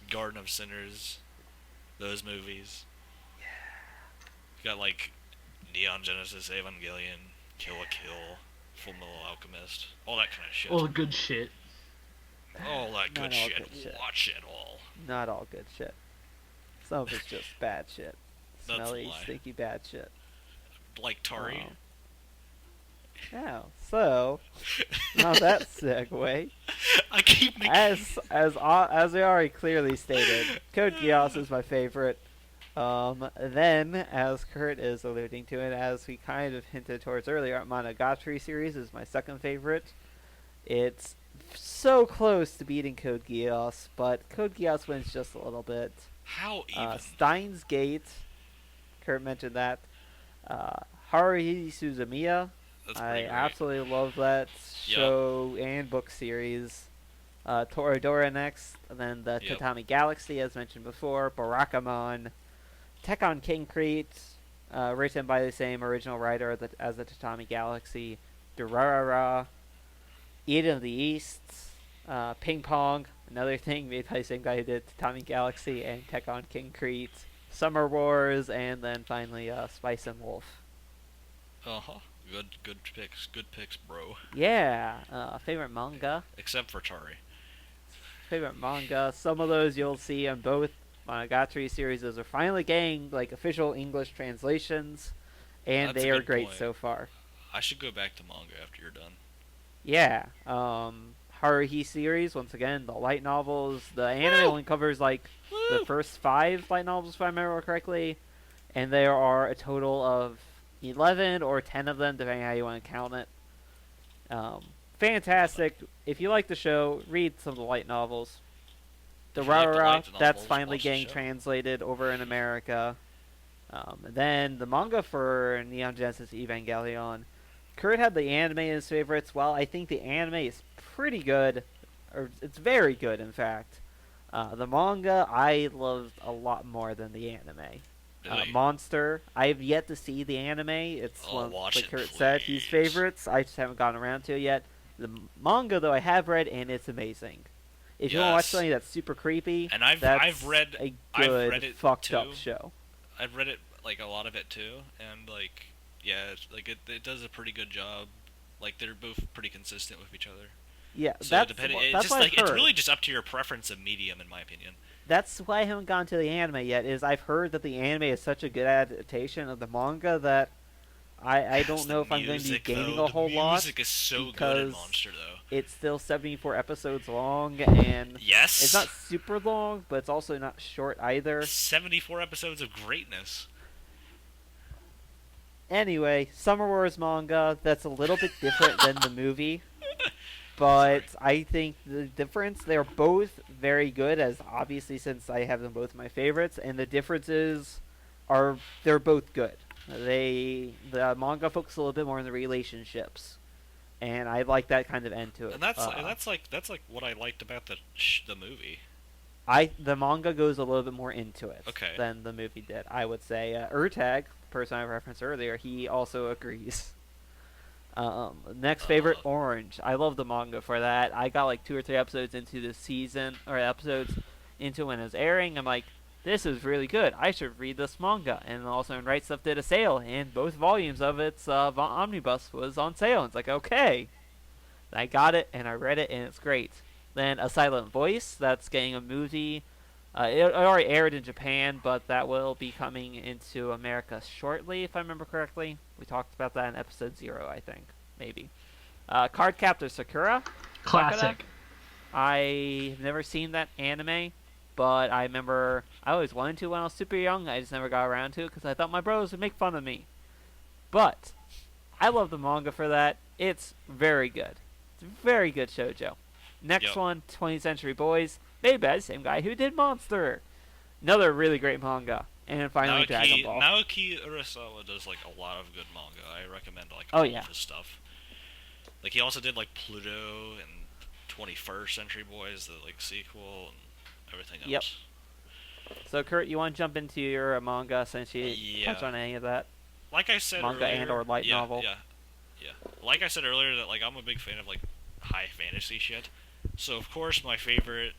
Garden of Sinners, those movies. You got like Neon Genesis Evangelion, Kill la Kill, Full Metal Alchemist, all that kind of shit. All the good shit. All that good shit. Watch it all. Not all good shit. Some of it's just bad shit. Smelly, stinky bad shit. Like Tari. Yeah. So now that segue. I keep making... as we already clearly stated, Code Geass is my favorite. Then, as Kurt is alluding to, and as we kind of hinted towards earlier, Monogatari series is my second favorite. It's so close to beating Code Geass, but Code Geass wins just a little bit. How even? Steins Gate, Kurt mentioned that. Haruhi Suzumiya, I absolutely love that show and book series. Toradora next, and then the Tatami Galaxy, as mentioned before, Barakamon, Tekkon King Crete, written by the same original writer as the Tatami Galaxy, Durarara, Eden of the East, Ping Pong, another thing made by the same guy who did Tatami Galaxy and Tekken King Crete, Summer Wars, and then finally Spice and Wolf. Uh-huh. Good picks, bro. Yeah, favorite manga. Except for Tari. Favorite manga. Some of those you'll see in both Monogatari series are finally getting like official English translations, and That's they a are good great point. so far. I should go back to manga after you're done. Yeah. Haruhi series, once again, the light novels. The anime Woo! only covers like the Woo! first 5 light novels, if I remember correctly, and there are a total of 11 or 10 of them, depending how you want to count it. Fantastic. If you like the show, read some of the light novels. The If you like the Rara, light that's novels, finally watch the getting show. translated over in America. And then the manga for Neon Genesis Evangelion. Kurt had the anime in his favorites. Well, I think the anime is pretty good, or it's very good, in fact. The manga I loved a lot more than the anime. Really? Monster, I've yet to see the anime. It's Oh, one, watch like it, Kurt said, please. his favorites. I just haven't gotten around to it yet. The manga, though, I have read, and it's amazing. If you want to watch Yes. something that's super creepy, And I've that's read a I've good read it fucked up too. show. I've read it, like, a lot of it too, and like, yeah, it does a pretty good job. Like, they're both pretty consistent with each other. Yeah, So that's depending, what, it's that's just what like I've heard. it's really just up to your preference of medium, in my opinion. That's why I haven't gone to the anime yet. Is I've heard that the anime is such a good adaptation of the manga that I don't It's know the if I'm going to be music, gaining though. a whole The lot. music is so good in because Monster, though. It's still 74 episodes long, and Yes. it's not super long, but it's also not short either. 74 episodes of greatness. Anyway, Summer Wars manga, that's a little bit different than the movie. But I think the difference, they're both very good, as obviously since I have them both my favorites, and the differences are they're both good. The manga focuses a little bit more on the relationships, and I like that kind of end to it. And that's like what I liked about the movie. The manga goes a little bit more into it Okay. than the movie did. I would say Urtag, the person I referenced earlier, he also agrees. Next favorite, Orange. I love the manga for that. I got like 2 or 3 episodes into the season, or episodes into when it was airing. I'm like, this is really good. I should read this manga. And also, Right Stuff did a sale, and both volumes of its omnibus was on sale. It's like, okay. I got it, and I read it, and it's great. Then A Silent Voice, that's getting a movie. It already aired in Japan, but that will be coming into America shortly, if I remember correctly. We talked about that in episode 0, I think. Maybe. Card Captor Sakura. Classic. I've never seen that anime, but I remember I always wanted to when I was super young. I just never got around to it because I thought my bros would make fun of me. But I love the manga for that. It's very good. It's a very good shoujo. Next one, 20th Century Boys, made by the same guy who did Monster. Another really great manga. And finally, Dragon Ball. Naoki Urasawa does like a lot of good manga. I recommend like Oh, all yeah. of his stuff. Like he also did like Pluto and 21st Century Boys, the like sequel and everything else. Yep. So Kurt, you want to jump into your manga since you Yeah. touch on any of that? Like I said Manga earlier, and or light yeah, novel. Yeah. Like I said earlier, that like I'm a big fan of like high fantasy shit. So of course my favorite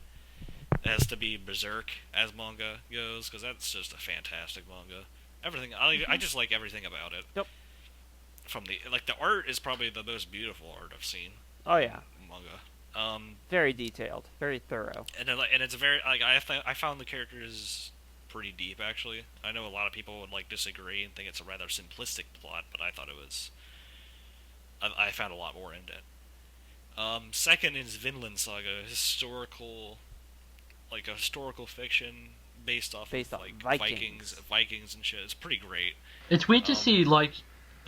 has to be Berserk as manga goes, because that's just a fantastic manga. Everything I just like everything about it. Yep. From the art is probably the most beautiful art I've seen. Oh yeah. In manga. Very detailed, very thorough. And it's very like I found the characters pretty deep actually. I know a lot of people would like disagree and think it's a rather simplistic plot, but I thought it was. I found a lot more in it. Second is Vinland Saga, a historical fiction based off Based of on like Vikings. Vikings and shit. It's pretty great. It's weird to see like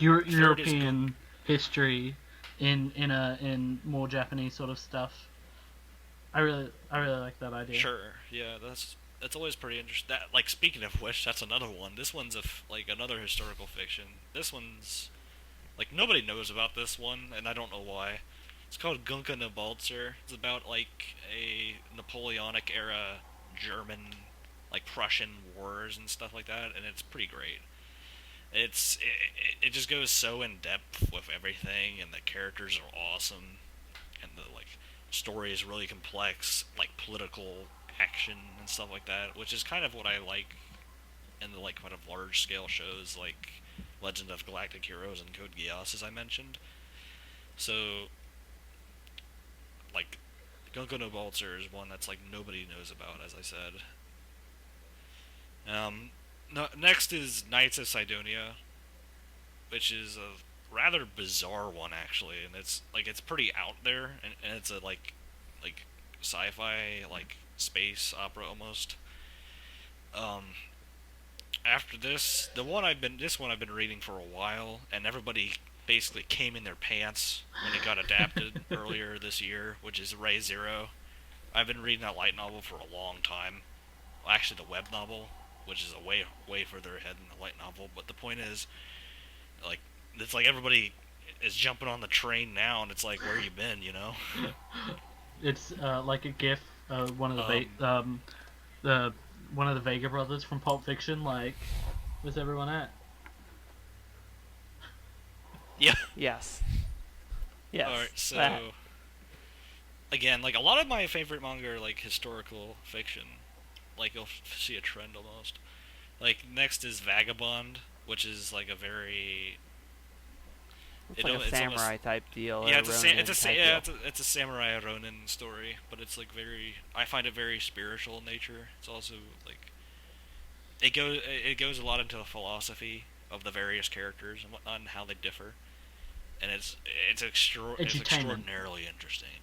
third is European history in more Japanese sort of stuff. I really like that idea. Sure, yeah, that's always pretty interesting. That like speaking of which, that's another one. This one's like another historical fiction. This one's like nobody knows about this one, and I don't know why. It's called Gunka Nabalzer. It's about like a Napoleonic era German, like Prussian wars and stuff like that, and it's pretty great. it just goes so in depth with everything, and the characters are awesome, and the like story is really complex, like political action and stuff like that, which is kind of what I like in the like kind of large scale shows like Legend of Galactic Heroes and Code Geass, as I mentioned. So like Gunko no Balzer is one that's like nobody knows about, as I said. Um, no, next is Knights of Sidonia, which is a rather bizarre one actually, and it's pretty out there, and it's a like sci-fi like space opera almost. Um, After this one I've been reading for a while, and everybody basically came in their pants when it got adapted earlier this year, which is Ray Zero. I've been reading that light novel for a long time. Well, actually, the web novel, which is a way further ahead than the light novel. But the point is, like, it's like everybody is jumping on the train now, and it's like, where you been, you know? It's like a GIF. One of the Um, the one of the Vega brothers from Pulp Fiction. Like, where's everyone at? yeah. Yes. Yes. All right. So That. again, like a lot of my favorite manga are like historical fiction. Like you'll see a trend almost. Like next is Vagabond, which is like a very It's like a it's samurai almost, type deal. yeah, Or it's a Ronin it's a type yeah, deal. it's a samurai Ronin story, but it's like very I find it very spiritual in nature. It's also like it goes a lot into the philosophy of the various characters and whatnot and how they differ, and it's it's Edutainment. extraordinarily interesting,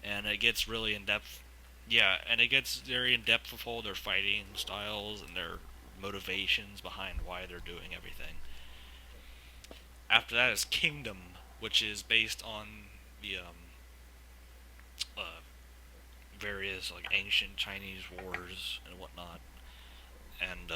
and it gets really in depth. Yeah, and it gets very in depth with all their fighting styles and their motivations behind why they're doing everything. After that is Kingdom, which is based on the uh, various like ancient Chinese wars and whatnot, and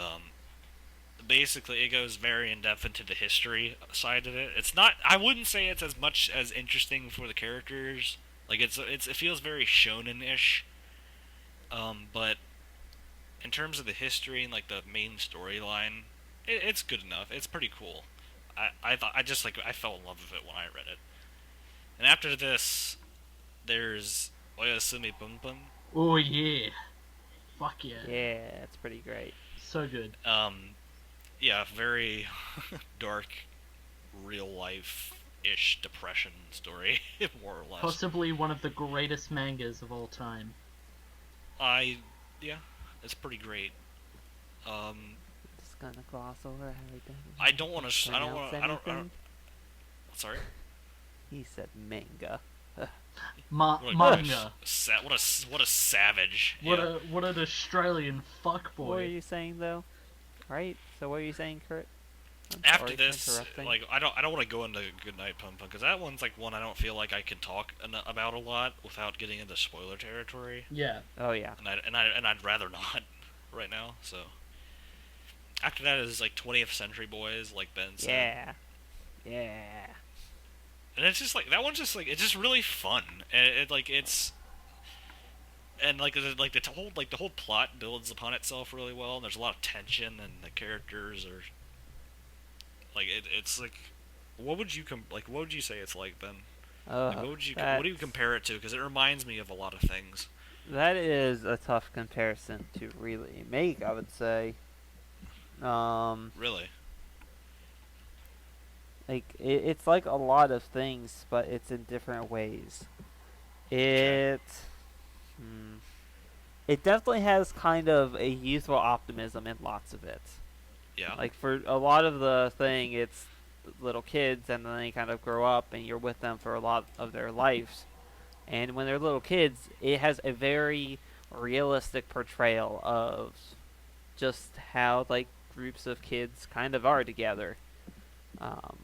basically it goes very in depth into the history side of it. It's not. I wouldn't say it's as much as interesting for the characters. Like it feels very shonen-ish. But in terms of the history and like the main storyline, it's good enough. It's pretty cool. I thought I just like I fell in love with it when I read it. And after this, there's Oyasumi Pum. Oh yeah, fuck yeah, Yeah, it's pretty great. so good. Yeah, very dark, real life ish depression story, more or less. Possibly one of the greatest mangas of all time. I yeah, it's pretty great. Um, Just gonna gloss over how he done. I don't want to. I don't pronounce want. I don't. anything. Sorry. He said manga. What a Manga. what a savage. What Yeah. what an Australian fuckboy. What were you saying though? Right? So what were you saying, Kurt? I'm After sorry for this, interrupting. like I don't want to go into Goodnight Pum because that one's like one I don't feel like I can talk about a lot without getting into spoiler territory, Yeah. Oh yeah. and I'd rather not right now. So after that is like 20th Century Boys, like Ben said. Yeah. Yeah. And it's just like that one's just like it's just really fun, and it like it's and like the whole plot builds upon itself really well, and there's a lot of tension, and the characters are like it's like what would you what would you say it's like, Ben? Like, what do you compare it to? Because it reminds me of a lot of things. That is a tough comparison to really make, I would say. Really? Like it's like a lot of things, but it's in different ways. It, hmm, it definitely has kind of a youthful optimism in lots of it. Yeah. Like for a lot of the thing, it's little kids, and then they kind of grow up, and you're with them for a lot of their lives. And when they're little kids, it has a very realistic portrayal of just how like groups of kids kind of are together. Um,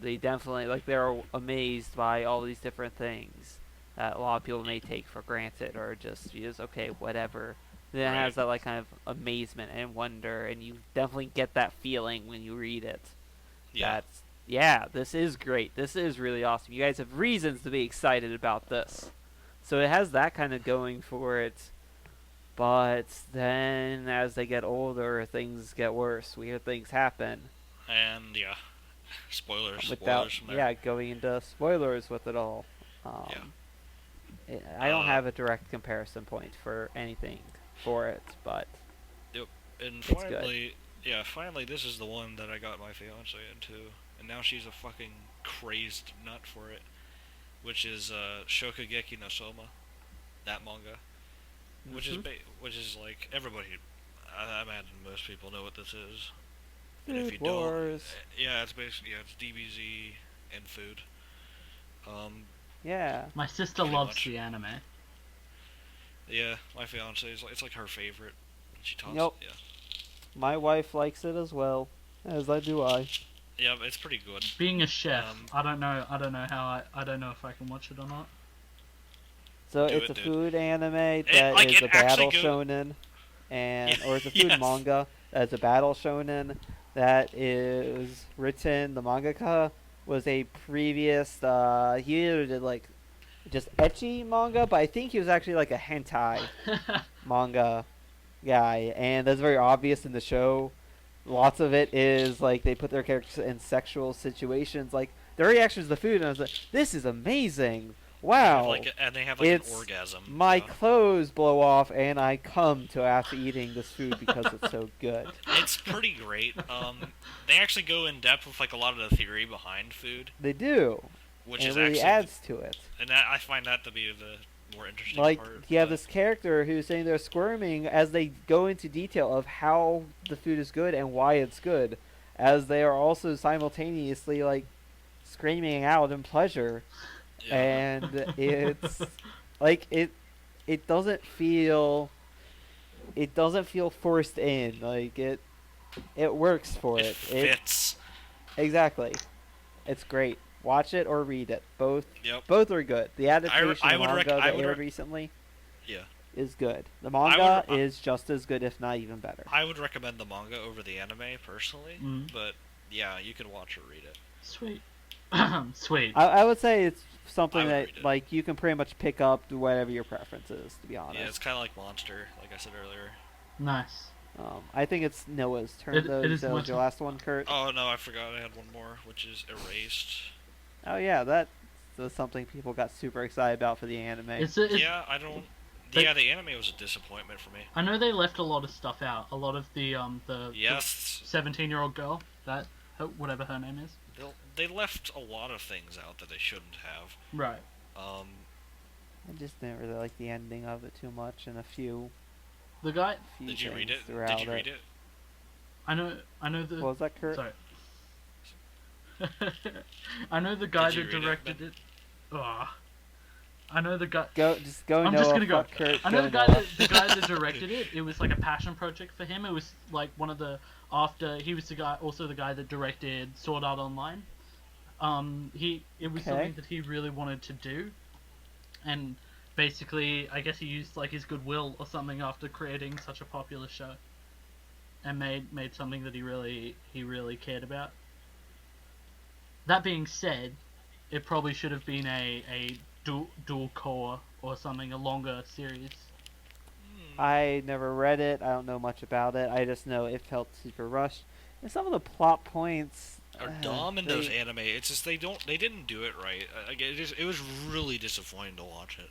they definitely like they're amazed by all these different things that a lot of people may take for granted or just use okay whatever. Then it Right. has that like kind of amazement and wonder, and you definitely get that feeling when you read it. Yeah. That's yeah, this is great. This is really awesome. You guys have reasons to be excited about this. So it has that kind of going for it. But then as they get older, things get worse. Weird things happen. And yeah, spoilers Without, from there. yeah, going into spoilers with it all. Yeah. I don't have a direct comparison point for anything for it, but Yep. And it's good. finally, this is the one that I got my fiance into, and now she's a fucking crazed nut for it, which is Shokugeki no Soma, that manga, which is like everybody. I imagine most people know what this is. And if you Wars. don't, yeah, it's basically it's DBZ and food. Yeah. My sister Pretty loves much. the anime. Yeah, my fiance is it's like her favorite. She talks. Yep. Yeah. My wife likes it as well, as I do I. Yeah, it's pretty good. Being a chef, I don't know how I don't know if I can watch it or not. So Do it's it, a dude. food anime that like, is it a battle actually shonen, or it's a food Yes. manga that's a battle shonen that is written. The mangaka was a previous. He either did like just ecchi manga, but I think he was actually like a hentai manga guy, and that's very obvious in the show. Lots of it is like they put their characters in sexual situations, like their reactions to the food, and I was like, "This is amazing! Wow!" And they have like It's an orgasm. My yeah. clothes blow off, and I come to after eating this food because it's so good. It's pretty great. They actually go in depth with like a lot of the theory behind food, They do, which and is it really actually, adds to it. and I find that to be the more interesting Like part. you have but- this character who's sitting there squirming as they go into detail of how the food is good and why it's good, as they are also simultaneously like screaming out in pleasure, yeah. and it's like it doesn't feel forced in, like it works for it it. fits. Exactly. It's great. Watch it or read it. Both Yep. both are good. The adaptation I of would manga I that would aired rec- recently Yeah. is good. The manga would- is just as good, if not even better. I would recommend the manga over the anime personally, but yeah, you can watch or read it. Sweet. Sweet. I would say it's I something would that read it. like you can pretty much pick up to whatever your preference is, to be honest. Yeah, it's kind of like Monster, like I said earlier. Nice. I think it's Noah's turn It though. is That was much- your last one, Kurt. Oh no, I forgot I had one more, which is Erased. Oh yeah, that was something people got super excited about for the anime. It's Yeah, I don't. But- Yeah, the anime was a disappointment for me. I know they left a lot of stuff out. A lot of the Yes, 17-year-old girl, that whatever her name is. they left a lot of things out that they shouldn't have. Right. I just didn't really like the ending of it too much, and a few The guy. Did you read things it? throughout Did you read it? I know the. What was that, Kurt? Sorry. I know the guy Did you that read it, directed it. Ugh. I know the guy. Just go. I'm Noah, just gonna go. fuck Kurt, I know go the guy Noah. the guy that directed it. It was like a passion project for him. It was like one of the he was the guy, also the guy that directed Sword Art Online. It was Okay. something that he really wanted to do, and basically, I guess he used like his goodwill or something after creating such a popular show, and made something that he really cared about. That being said, it probably should have been a dual core or something, a longer series. I never read it. I don't know much about it. I just know it felt super rushed. And some of the plot points Are dumb in those anime. It's just they didn't do it right. It was really disappointing to watch it.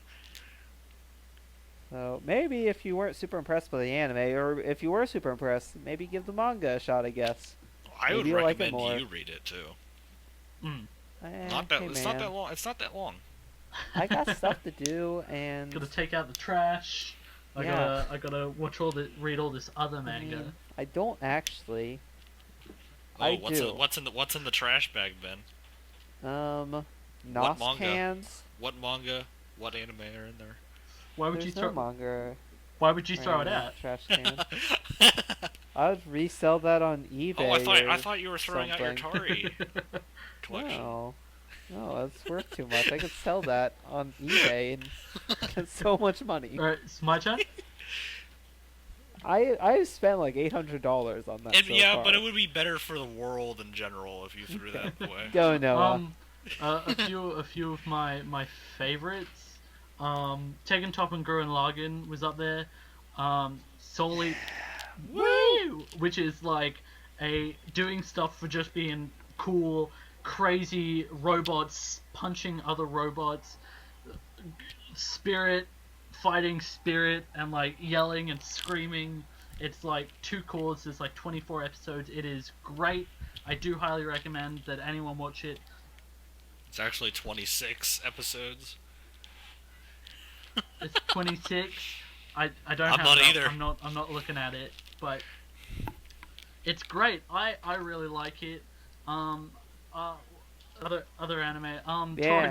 So maybe if you weren't super impressed by the anime, or if you were super impressed, maybe give the manga a shot, I guess. I would Maybe you'll like it recommend more. you read it too. Not It's not that long. It's not that long. I got stuff to do, and Gotta take out the trash. Yeah. I gotta read all this other manga. I don't actually. Oh, I what's do. what's in the trash bag, Ben? Nos manga? cans. What manga? What anime are in there? Why would There's you no throw? manga. Why would you throw it in the out? Trash can. I would resell that on eBay. Oh, I or thought you were throwing out your something. Atari collection. No, that's worth too much. I could sell that on eBay and get so much money. Alright, it's my turn. I spent like $800 on that. So Yeah, far. but it would be better for the world in general if you threw that away. Go Noah. A few of my favorites. Tekken Top and Gurren Lagann was up there. Solely, woo, which is like doing stuff for just being cool, crazy robots punching other robots, spirit fighting spirit, and like yelling and screaming. It's like 2 chords. There's like 24 episodes. It is great. I do highly recommend that anyone watch it. It's actually 26 episodes. It's 26. I don't I'm have not it up. either. I'm not looking at it, but it's great. I really like it. Other anime. Yeah.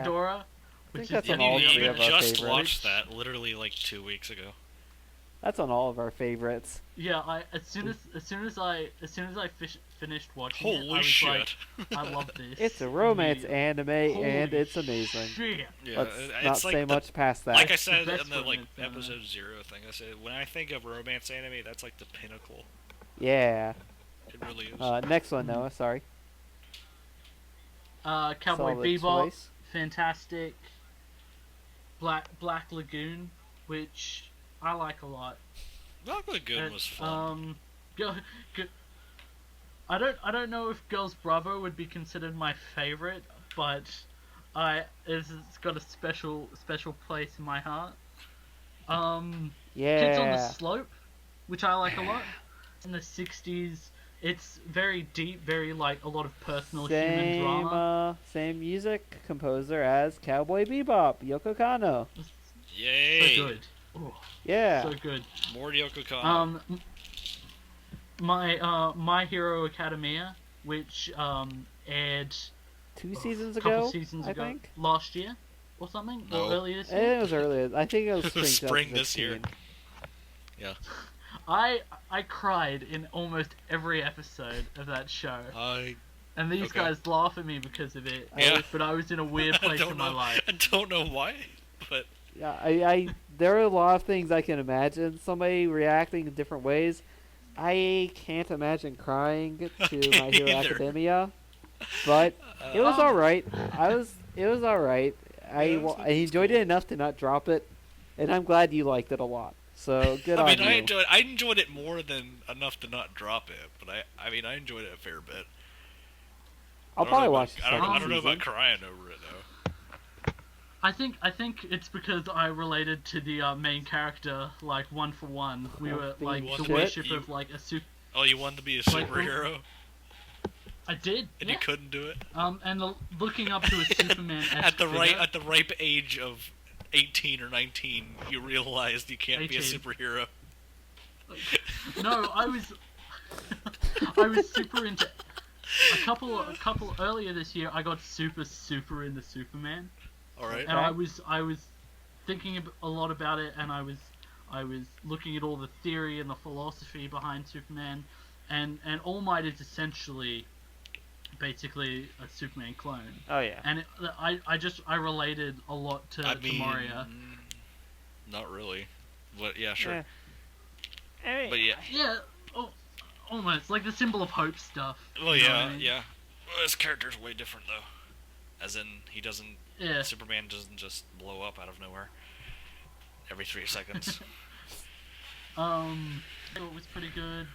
Toradora, which that's is on all You three of our just favorites. watched that literally like 2 weeks ago. That's on all of our favorites. Yeah, as soon as I finished watching it, I Holy was shit! like, I love this. It's a romance immediately. anime, Holy and it's amazing. Shit. Yeah, Let's it's not like say the, much past that. Like I said best in the like romance anime. episode 0 thing, I said when I think of romance anime, that's like the pinnacle. Yeah. It really is. Next one, Noah. Sorry. Cowboy Solid Bebop, choice. fantastic. Black Lagoon, which I like a lot. Black Lagoon was fun. Go, I don't know if Girls Bravo would be considered my favorite, but it's got a special place in my heart. Yeah. Kids on the Slope, which I like a lot. In the 60s, it's very deep, very like a lot of personal human drama. Same music composer as Cowboy Bebop, Yoko Kanno. Yay! So good. Ooh, Yeah. so good. More Yoko Kanno. My Hero Academia, which aired 2 seasons a couple ago, seasons I ago, think. last year or something, No. or earlier this I think year. it was earlier. I think it was spring, Spring this year. 2016. Yeah. I cried in almost every episode of that show, and these okay. guys laugh at me because of it. Yeah. But I was in a weird place in my life. I don't know why, but Yeah, I there are a lot of things I can imagine somebody reacting in different ways. I can't imagine crying to My Hero either. Academia, but it was all right. It was all right. Yeah, I enjoyed it enough to not drop it, and I'm glad you liked it a lot. So good on you. I enjoyed it more than enough to not drop it, but I enjoyed it a fair bit. I'll probably watch the I second don't know about season. crying over it though. I think it's because I related to the main character like one for one. We were like You the wanted- worship you- of like a super. Oh, you wanted to be a Like, superhero, I did. and Yeah. you couldn't do it And looking up to a Superman at the ripe age of 18 or 19, you realized you can't be a 18. superhero. No, I was super into. A couple earlier this year, I got super into Superman, All right. and I was thinking a lot about it, and I was looking at all the theory and the philosophy behind Superman, and All Might is essentially, basically a Superman clone. Oh yeah. And I related a lot to Moria. Not really, but yeah, sure. Yeah. But yeah, Yeah, almost like the symbol of hope stuff. well, you know what yeah, I mean? yeah. Well, his character's way different though, as in he doesn't. Yeah. Superman doesn't just blow up out of nowhere every 3 seconds. It was pretty good.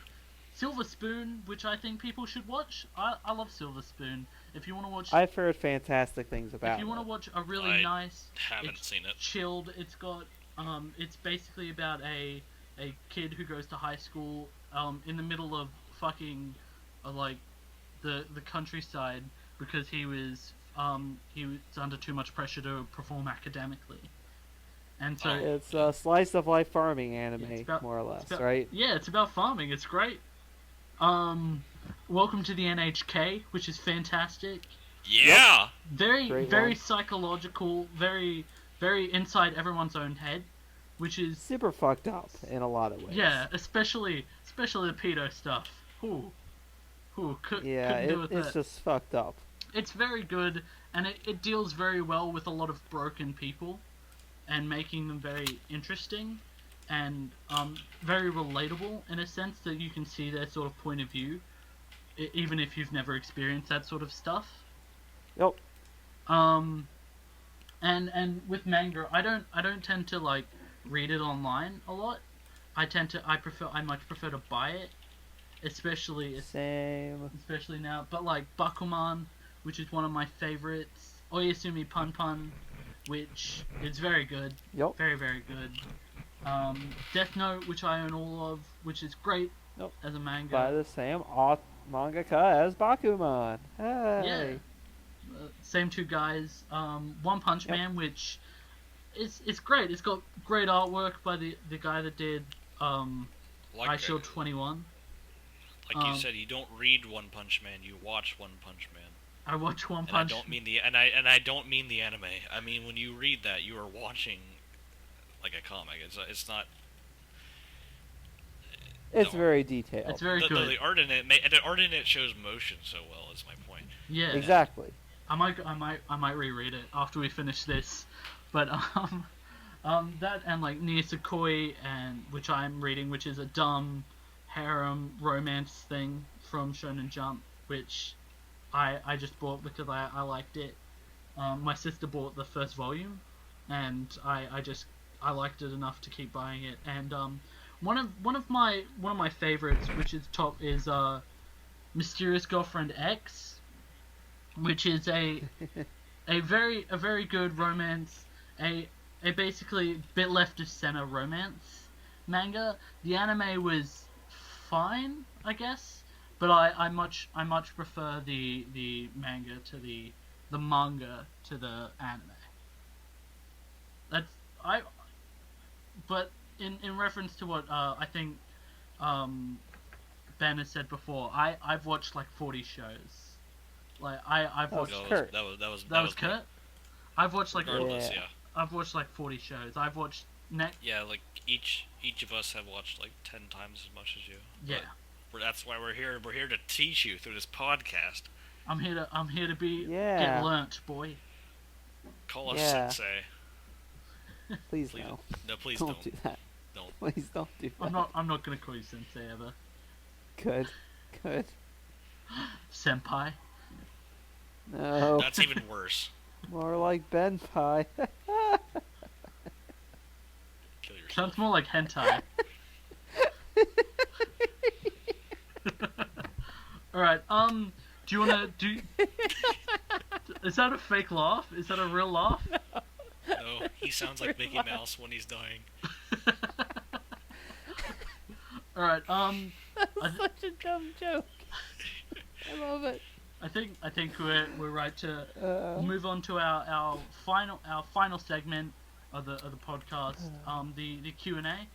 Silver Spoon, which I think people should watch. I love Silver Spoon. If you want to watch, I've heard fantastic things about if you want to it. watch a really I nice, haven't it's seen it. chilled. It's got it's basically about a kid who goes to high school in the middle of fucking like the countryside because he was under too much pressure to perform academically. And so It's a slice of life farming anime, it's about- more or it's less, about- right? Yeah, it's about farming. It's great. Welcome to the NHK, which is fantastic. Yeah. Very Great very one. psychological, very inside everyone's own head, which is Super fucked up in a lot of ways. yeah, especially the pedo stuff. Ooh, Yeah, couldn't do with it's that. just fucked up. It's very good, and it deals very well with a lot of broken people, and making them very interesting, and very relatable in a sense that you can see their sort of point of view, even if you've never experienced that sort of stuff. Yep. And with manga, I don't tend to like read it online a lot. I much prefer to buy it, especially Same. especially now. But like Bakuman, which is one of my favorites. Oyasumi Pun Pun, which is very good. Yup. Very, very good. Death Note, which I own all of, which is great Nope. as a manga. By the same mangaka as Bakuman. Yeah. Hey. Same two guys. One Punch Yep. Man, which it's great. It's got great artwork by the guy that did I Shield 21. Like you said, you don't read One Punch Man, you watch One Punch Man. I watch One And Punch. I don't mean I don't mean the anime. I mean when you read that, you are watching like a comic. It's not. It's very detailed. It's very good. The art in it shows motion so well. Is my point. Yeah. Exactly. I might reread it after we finish this, but that and like Nisekoi, and which I'm reading, which is a dumb harem romance thing from Shonen Jump, which I just bought because I liked it. My sister bought the first volume, and I liked it enough to keep buying it. And one of my favorites, which is top, is Mysterious Girlfriend X, which is a very good romance, a basically bit left of center romance manga. The anime was fine, I guess, but I much prefer the manga to the manga to the anime. But in reference to what I think Ben has said before, I've watched like 40 shows. Like I've watched. Kurt. That was Kurt. I've watched like regardless, yeah. I've watched like 40 shows. I've watched Yeah, like each of us have watched like 10 times as much as you. Yeah. That's why we're here. We're here to teach you through this podcast. I'm here to be Yeah. get learnt, boy. Call us Yeah. sensei. Please no. No, please Don't do that. Don't. Please don't do that. I'm not gonna call you sensei ever. Good. Senpai. No. That's even worse. More like Benpai. Kill yourself. Sounds more like hentai. Alright, do you wanna do is that a fake laugh? Is that a real laugh? No, he sounds like Mickey Mouse when he's dying. Alright, That's such a dumb joke. I love it. I think we're right to move on to our final segment of the podcast, the Q&A.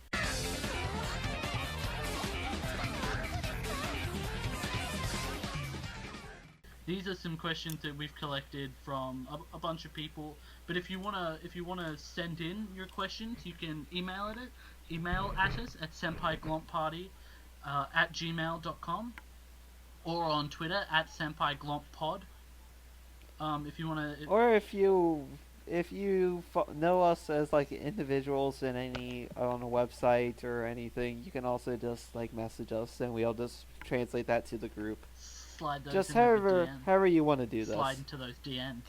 These are some questions that we've collected from a bunch of people. But if you wanna send in your questions, you can email at us at Senpai Glomp Party at gmail.com, or on Twitter at Senpai Glomp Pod. If you wanna, Or if you know us as like individuals in any on a website or anything, you can also just like message us and we'll just translate that to the group. slide those Just into the DMs. however you want to do this. Slide into those DMs.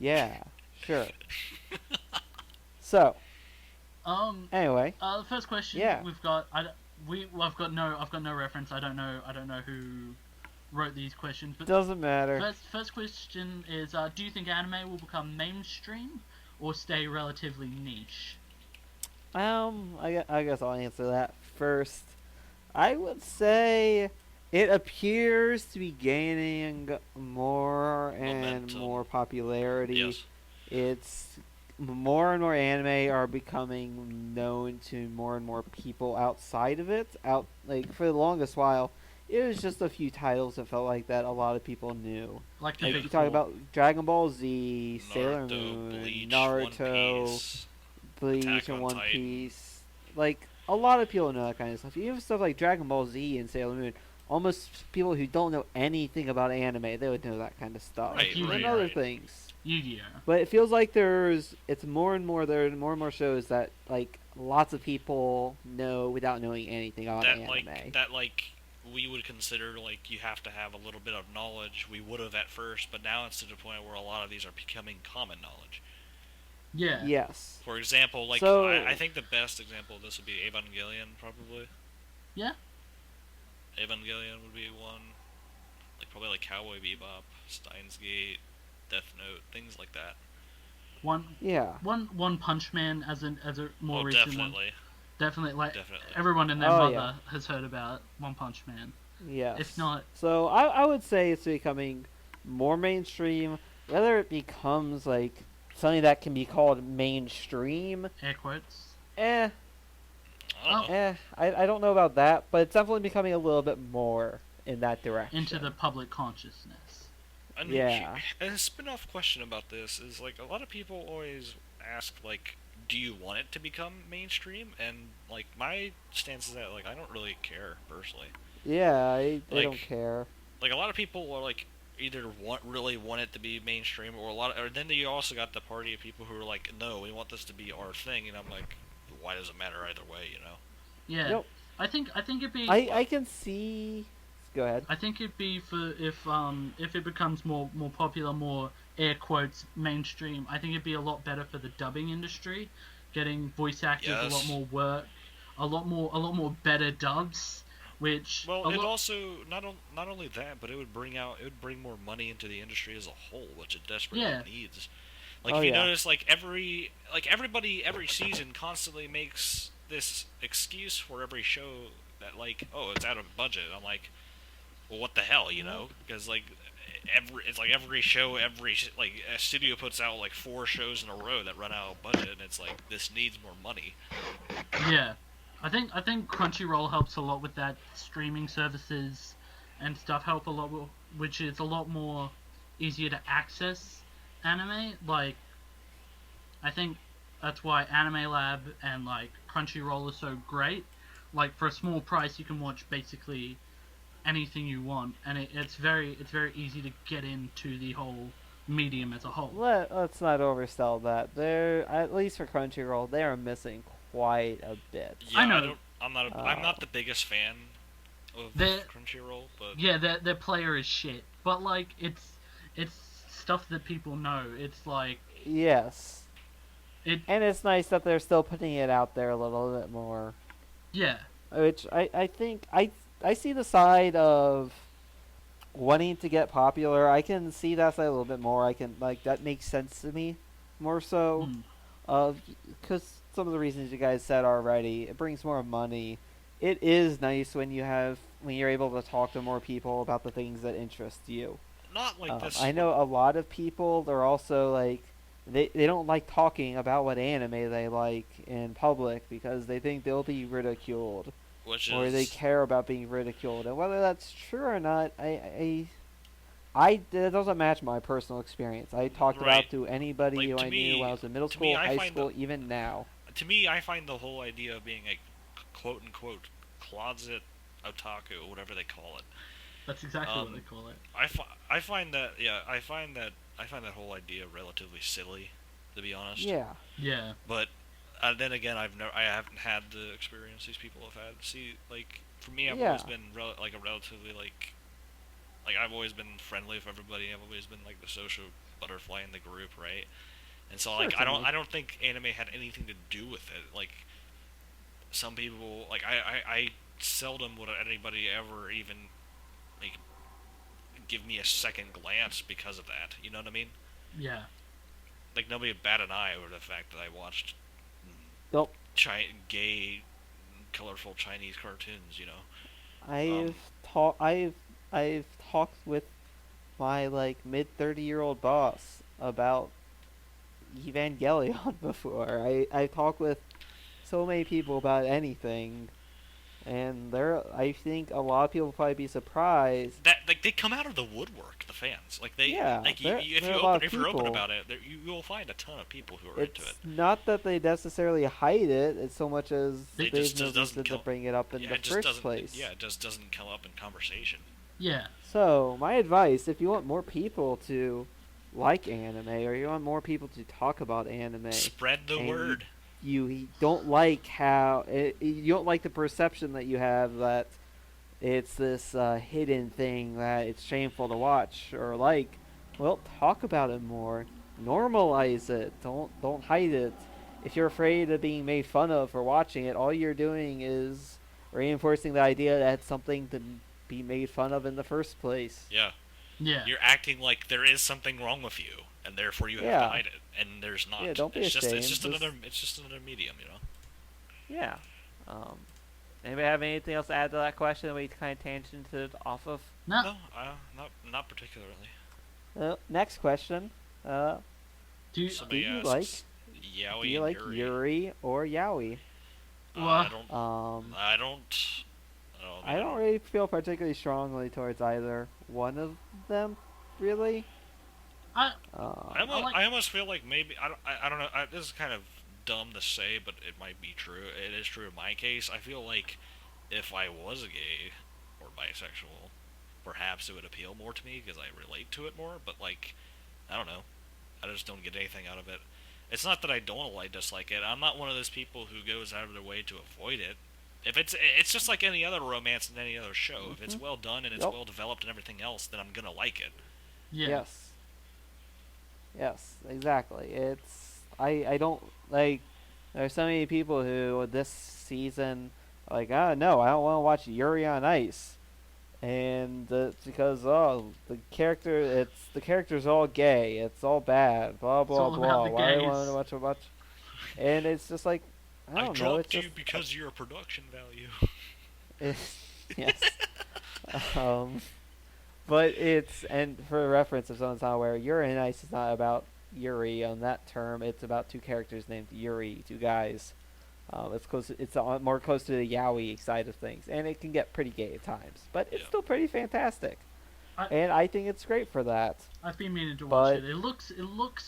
Yeah, sure. So, anyway, the first question we've got, I've got no reference. I don't know who wrote these questions, but doesn't matter. First question is, do you think anime will become mainstream or stay relatively niche? I guess I'll answer that first. I would say it appears to be gaining more and Momentum. more popularity. Yes. It's more and more anime are becoming known to more and more people outside of it. Like for the longest while, it was just a few titles that felt like that a lot of people knew. Like the Like big you talk four. about Dragon Ball Z, Sailor Naruto, Moon, Bleach, Naruto, One Piece. Bleach, Attack and on One Titan. Piece. Like a lot of people know that kind of stuff. Even stuff like Dragon Ball Z and Sailor Moon. Almost people who don't know anything about anime, they would know that kind of stuff. Right, and right, other right. things. Yu-Gi-Oh. But it feels like there are more and more shows that like lots of people know without knowing anything about That anime. like we would consider like you have to have a little bit of knowledge. We would have at first, but now it's to the point where a lot of these are becoming common knowledge. Yeah. Yes. For example, like So- I think the best example of this would be Evangelion, probably. Yeah. Evangelion would be one. Like probably like Cowboy Bebop, Steins Gate, Death Note, things like that. One, Yeah. One Punch Man as a more Oh, recent one. definitely, Definitely, like definitely. everyone and their Oh yeah. mother has heard about One Punch Man. If Yes. not, So I would say it's becoming more mainstream. Whether it becomes like something that can be called mainstream, air quotes. eh, I don't Oh, know. I don't know about that, but it's definitely becoming a little bit more in that direction. into the public consciousness. And Yeah. a spin-off question about this is like a lot of people always ask like, do you want it to become mainstream? And like my stance is that like I don't really care personally. Yeah, I don't Like care. like a lot of people are like either really want it to be mainstream or or then you also got the party of people who are like, no, we want this to be our thing, and I'm like, why does it matter either way, you know? Yeah, Nope. I think it'd be I can see. Go ahead. I think it'd be for if it becomes more popular, more air quotes mainstream. I think it'd be a lot better for the dubbing industry, getting voice actors a lot Yes. more work, a lot more better dubs, which Well, a it lot also not only that, but it would bring more money into the industry as a whole, which it desperately yeah needs. Like Oh if you yeah. notice, everybody every season constantly makes this excuse for every show that like, oh, it's out of budget. I'm like, well, what the hell, you know? Because like every show, like a studio puts out like 4 shows in a row that run out of budget, and it's like this needs more money. yeah. I think Crunchyroll helps a lot with that. Streaming services and stuff help a lot, which is a lot more easier to access anime. Like I think that's why Anime Lab and like Crunchyroll are so great. Like for a small price, you can watch basically anything you want, and it's very easy to get into the whole medium as a whole. Let's not oversell that. They're at least for Crunchyroll, they are missing quite a bit. I Yeah, I know don't. I'm Uh, not the biggest fan of their Crunchyroll, but their player is shit, but like it's stuff that people know. It's like yes, it and it's nice that they're still putting it out there a little bit more. yeah Which I think I see the side of wanting to get popular. I can see that side a little bit more. I can like that makes sense to me more so. mm, Because some of the reasons you guys said already, it brings more money. It is nice when you're able to talk to more people about the things that interest you. not like this. I know a lot of people. They're also like they don't like talking about what anime they like in public because they think they'll be ridiculed Which or they is care about being ridiculed. And whether that's true or not, I that doesn't match my personal experience. I talked right. about to anybody Like who I knew when I was in middle to me, school, high school, even now. I find the whole idea of being a quote unquote closet otaku, whatever they call it. that's exactly what Um, they call it. I find that I find that whole idea relatively silly, to be honest. Yeah. Yeah But then again, I haven't had the experience these people have had. See, like for me, I've Yeah. always been like a relatively like I've always been friendly with everybody. I've always been like the social butterfly in the group, right? And so like Certainly. I don't think anime had anything to do with it. Like some people like I seldom would anybody ever even like give me a second glance because of that. You know what I mean? yeah Like nobody would bat an eye over the fact that I watched Nope. gay, colorful Chinese cartoons. You know. I've Um, talked. I've talked with my like mid 30-year-old boss about Evangelion before. I talk with so many people about anything, and there I think a lot of people will probably be surprised. that like they come out of the woodwork, the fans. Like they Yeah, like if there you are a lot of if you're open people. about it, you will find a ton of people who are into It's it. not that they necessarily hide it. It's so much as It there's no just doesn't reason to come. bring it up in Yeah, the it just first doesn't. place. Yeah, it just doesn't come up in conversation. yeah So, my advice, if you want more people to like anime or you want more people to talk about anime Spread the and word. you don't like you don't like the perception that you have that it's this hidden thing that it's shameful to watch or like, well, talk about it more. Normalize it. Don't hide it. If you're afraid of being made fun of for watching it, all you're doing is reinforcing the idea that it's something to be made fun of in the first place. Yeah. Yeah. You're acting like there is something wrong with you, and therefore you have to hide it, and there's not. Yeah, don't be it's ashamed. Just another medium, you know. Yeah. Anybody have anything else to add to that question that we kind of tangented off of? No. No, not particularly. Next question. Do you, Somebody do you asks, like Yaoi do you and like Yuri or Yaoi? I don't really feel particularly strongly towards either one of them, really. I I almost feel like maybe I don't know. This is kind of dumb to say, but it might be true. It is true in my case. I feel like if I was a gay or bisexual, perhaps it would appeal more to me because I relate to it more. But like, I don't know. I just don't get anything out of it. It's not that I don't dislike it. I'm not one of those people who goes out of their way to avoid it. If it's just like any other romance in any other show. If it's well done and it's well developed and everything else, then I'm gonna like it. yeah. Yes, exactly. I don't like. There's so many people who this season are like, oh no, I don't want to watch Yuri on Ice, and it's because the character's all gay, it's all bad, blah blah all about blah. the Why do gays. I want to watch a bunch? And it's just like I don't know. It's dropped you just because you're a production value. yes. But and for reference, if someone's not aware, Yuri on Ice is not about Yuri on that term. It's about two characters named Yuri, two guys. It's close. It's more close to the yaoi side of things, and it can get pretty gay at times, but it's still pretty fantastic. And I think it's great for that. I've been meaning to watch it. It looks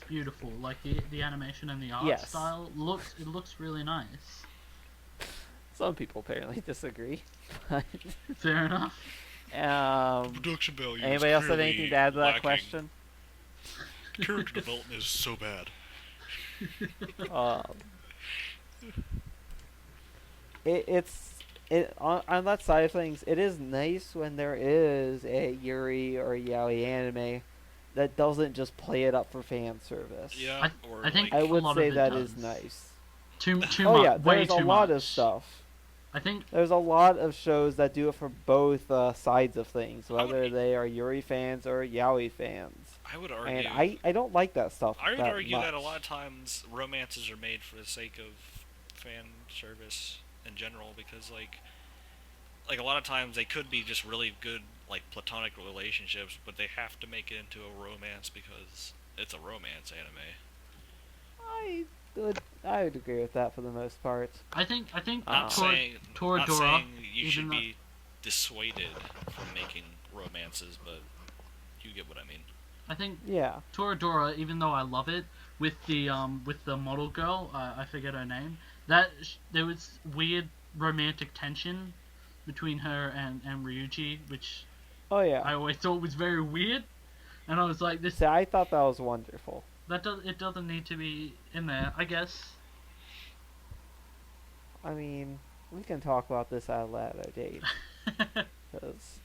beautiful. Like the animation and the art style looks really nice. Some people apparently disagree. Fair enough. Production value. Anybody else have anything to add to that question? Character development is so bad. On that side of things, it is nice when there is a Yuri or yaoi anime that doesn't just play it up for fan service. Yeah, I think I would say that does. is nice. Too much. There's a lot of stuff. I think there's a lot of shows that do it for both sides of things, whether they are Yuri fans or yaoi fans. I would argue, and I don't like that stuff. I would argue much. that a lot of times romances are made for the sake of fan service in general, because like a lot of times they could be just really good like platonic relationships, but they have to make it into a romance because it's a romance anime. I would agree with that for the most part. I think not saying you should be be dissuaded from making romances, but you get what I mean. I think yeah. Toradora, even though I love it, with the model girl, I forget her name, that there was weird romantic tension between her and Ryuji, which I always thought was very weird, and I was like, this. See, I thought that was wonderful. It doesn't need to be in there, I guess. I mean, we can talk about this at a later date, because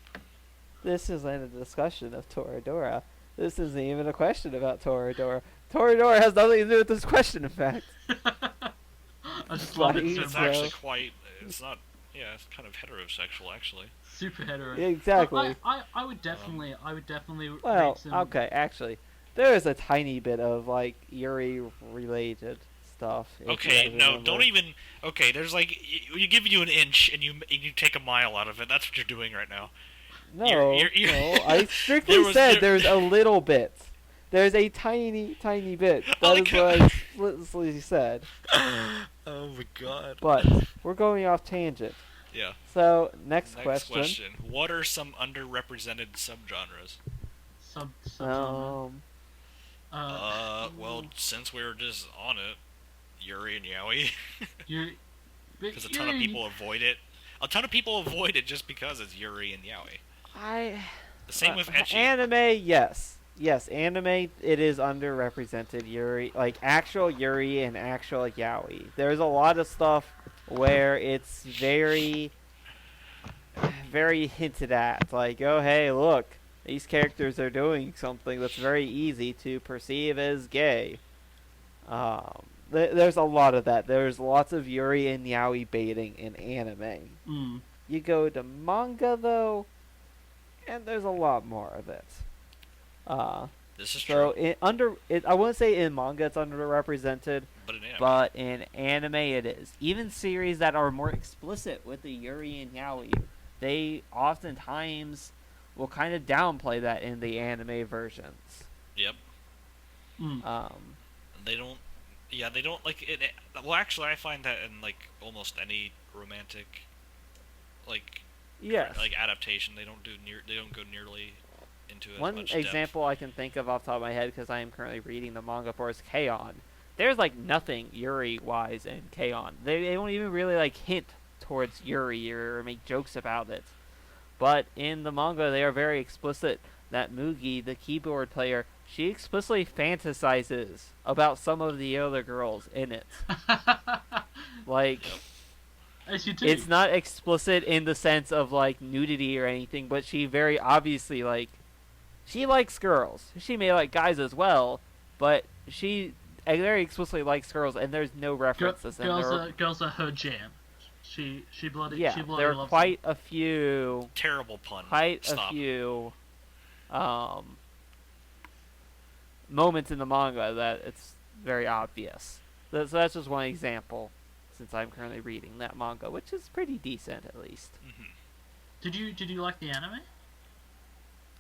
this isn't a discussion of Toradora. This isn't even a question about Toradora. Toradora has nothing to do with this question, in fact. I just love it so It's much. actually quite. It's not. Yeah, it's kind of heterosexual, actually. Super hetero. Exactly. I would definitely. Well, rate some... okay, actually, there is a tiny bit of like Yuri related stuff. Okay, no, don't even. Okay, there's like you give you an inch and you take a mile out of it. That's what you're doing right now. No, you're no. I strictly said there's a little bit. There's a tiny, tiny bit. That is what I explicitly said. Oh my god. But we're going off tangent. Yeah. So next question. What are some underrepresented subgenres? Well, since we were just on it, Yuri and Yaoi. Because a ton of people avoid it. A ton of people avoid it just because it's Yuri and Yaoi. The same with ecchi. Anime, yes. Yes, anime, it is underrepresented. Yuri, like actual Yuri and actual Yaoi. There's a lot of stuff where it's very, very hinted at. Like, oh, hey, look, these characters are doing something that's very easy to perceive as gay. there's a lot of that. There's lots of yuri and yaoi baiting in anime. Mm. You go to manga though, and there's a lot more of it. This is So true. I wouldn't say in manga it's underrepresented, But but in anime it is. Even series that are more explicit with the yuri and yaoi, they oftentimes will kind of downplay that in the anime versions. yep. Mm. They don't. Yeah, they don't like it. Well, actually, I find that in like almost any romantic, like, Yes. like adaptation, they don't They don't go nearly into as One much example I can think of off the top of my head, because I am currently reading the manga for, is K-On! There's like nothing Yuri-wise in K-On! They don't even really like hint towards Yuri or make jokes about it. But in the manga, they are very explicit that Mugi, the keyboard player, she explicitly fantasizes about some of the other girls in it. Like, Yep. As you do. it's not explicit in the sense of like nudity or anything, but she very obviously like she likes girls. She may like guys as well, but she very explicitly likes girls, and there's no references. Girls are her jam. She bloody there are loves quite a few, Terrible pun. quite Stop. a few, moments in the manga that it's very obvious. So that's just one example, since I'm currently reading that manga, which is pretty decent at least. Mm-hmm. Did you like the anime?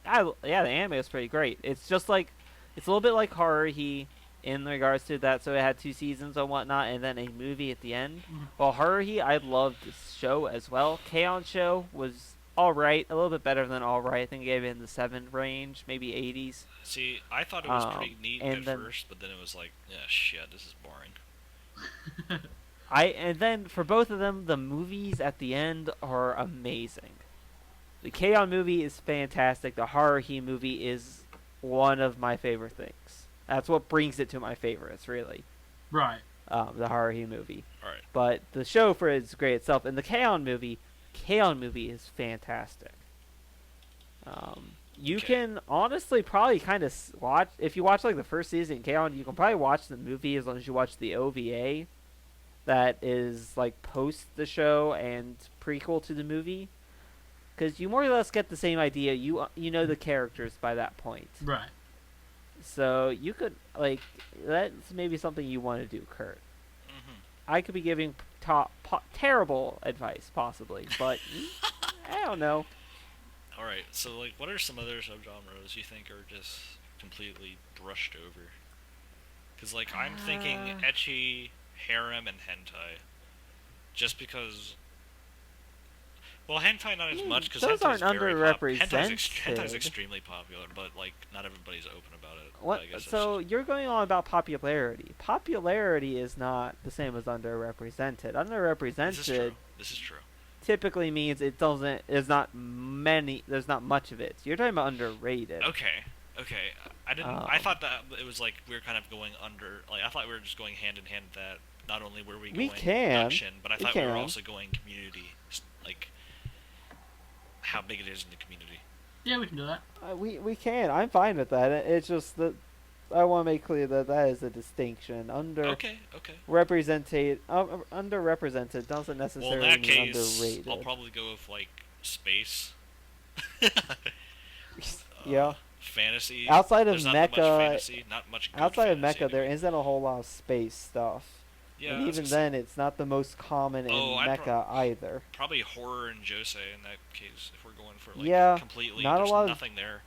Yeah, the anime is pretty great. It's just like it's a little bit like Haruhi in regards to that. So it had 2 seasons and whatnot, and then a movie at the end. Mhm. Well, Haruhi, I loved the show as well. K-On! Show was all right, a little bit better than all right. I think I gave it in the 7 range, maybe 80s. See, I thought it was pretty neat and at then- first, but then it was like, yeah, shit, this is boring. And then for both of them, the movies at the end are amazing. The K-On! Movie is fantastic. The Haruhi movie is one of my favorite things. That's what brings it to my favorites, really. Right. The Haruhi movie. Alright. But the show for it is great itself. And the K-On! movie is fantastic. You Okay. can honestly probably kind of watch, if you watch like the first season of K-On!, you can probably watch the movie as long as you watch the OVA that is like post the show and prequel to the movie. Because you more or less get the same idea. You know the characters by that point. Right. So you could, like, that's maybe something you want to do, Kurt. Mm-hmm. I could be giving terrible advice, possibly, but I don't know. Alright, so, like, what are some other subgenres you think are just completely brushed over? Because, like, I'm thinking ecchi, harem, and hentai. Just because... Well, hentai not as much, because those hentai's aren't very underrepresented. Hentai's extremely popular, but, like, not everybody's open about it. What? I guess that's So just- you're going on about popularity. Popularity is not the same as underrepresented. This is Underrepresented true. This is true. typically means it doesn't. There's not much of it. You're talking about underrated. Okay. I didn't. I thought that it was like we were kind of going under. Like I thought we were just going hand in hand. That not only were we going production, but I thought we were also going community. Like how big it is in the community. Yeah, we can do that. We can. I'm fine with that. It's just that I want to make clear that that is a distinction. Okay. Underrepresented doesn't Well, necessarily in that mean case, underrated. I'll probably go with like space. Yeah. Fantasy. Outside of There's not that much mecha, fantasy, not much good outside of fantasy mecha, there anyway. isn't a whole lot of space stuff. Yeah, and I was even gonna say, then, it's not the most common in I'd mecha either. probably horror and josei in that case if we're going for like Yeah, completely. not a There's lot of- nothing there.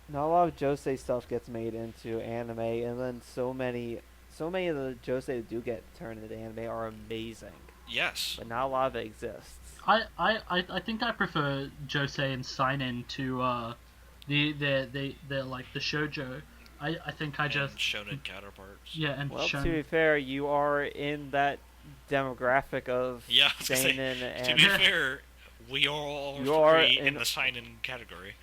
Not a lot of josei stuff gets made into anime, and then so many of the josei that do get turned into anime are amazing, Yes. but not a lot of it exists. I think I prefer Josei and Seinen to the like the shoujo. I think I And just shonen counterparts. yeah and Well, shonen. to be fair, you are in that demographic of Yeah, I was gonna say, seinen to and be fair, we are all You three are in in- the seinen category.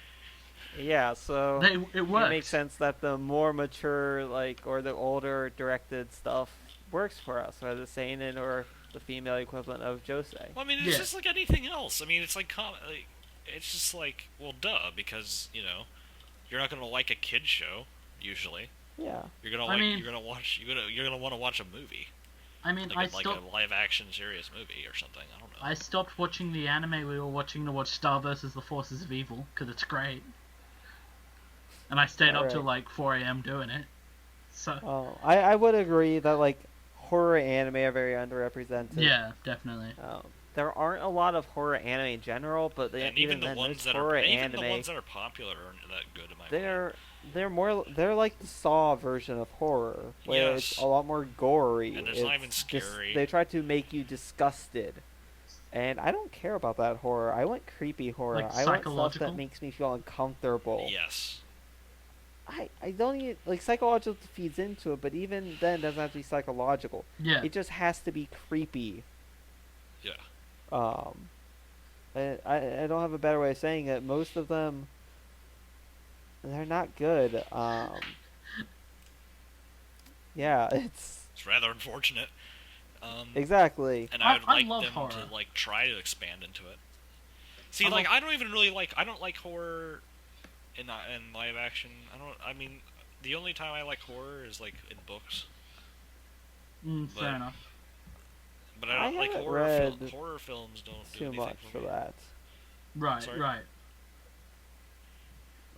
yeah, so It it works. makes sense that the more mature, like, or the older directed stuff works for us, whether the seinen or the female equivalent of josei. Well, I mean, it's Yeah. just like anything else. I mean, it's like, it's just like, well, duh, because, you know, you're not gonna like a kid show, usually. Yeah. You're gonna I mean, you're gonna want to watch a movie, I mean, like a live action serious movie or something. I don't know. I stopped watching the anime we were watching to watch Star vs. the Forces of Evil because it's great, and I stayed up till Alright. like 4 a.m. doing it. So I would agree that like horror anime are very underrepresented. yeah, definitely. There aren't a lot of horror anime in general, but And even even the then, ones those that horror are anime, popular aren't that good in my opinion. they're like the Saw version of horror, where it's Yes. a lot more gory. And it's it's not even scary. They try to make you disgusted, and I don't care about that horror. I want creepy horror. Like I want stuff psychological? that makes me feel uncomfortable. Yes. I don't even like psychological feeds into it, but even then, it doesn't have to be psychological. Yeah. It just has to be creepy. Yeah. I don't have a better way of saying it. Most of them, they're not good. Yeah, It's rather unfortunate. exactly. And I would I like love them horror. to like try to expand into it. See, I like love- I don't even really like. I don't like horror in live action. I don't. I mean, the only time I like horror is like in books. Fair enough. But I don't like haven't horror. read Horror films don't do too anything much for me. that. Right, Sorry? right.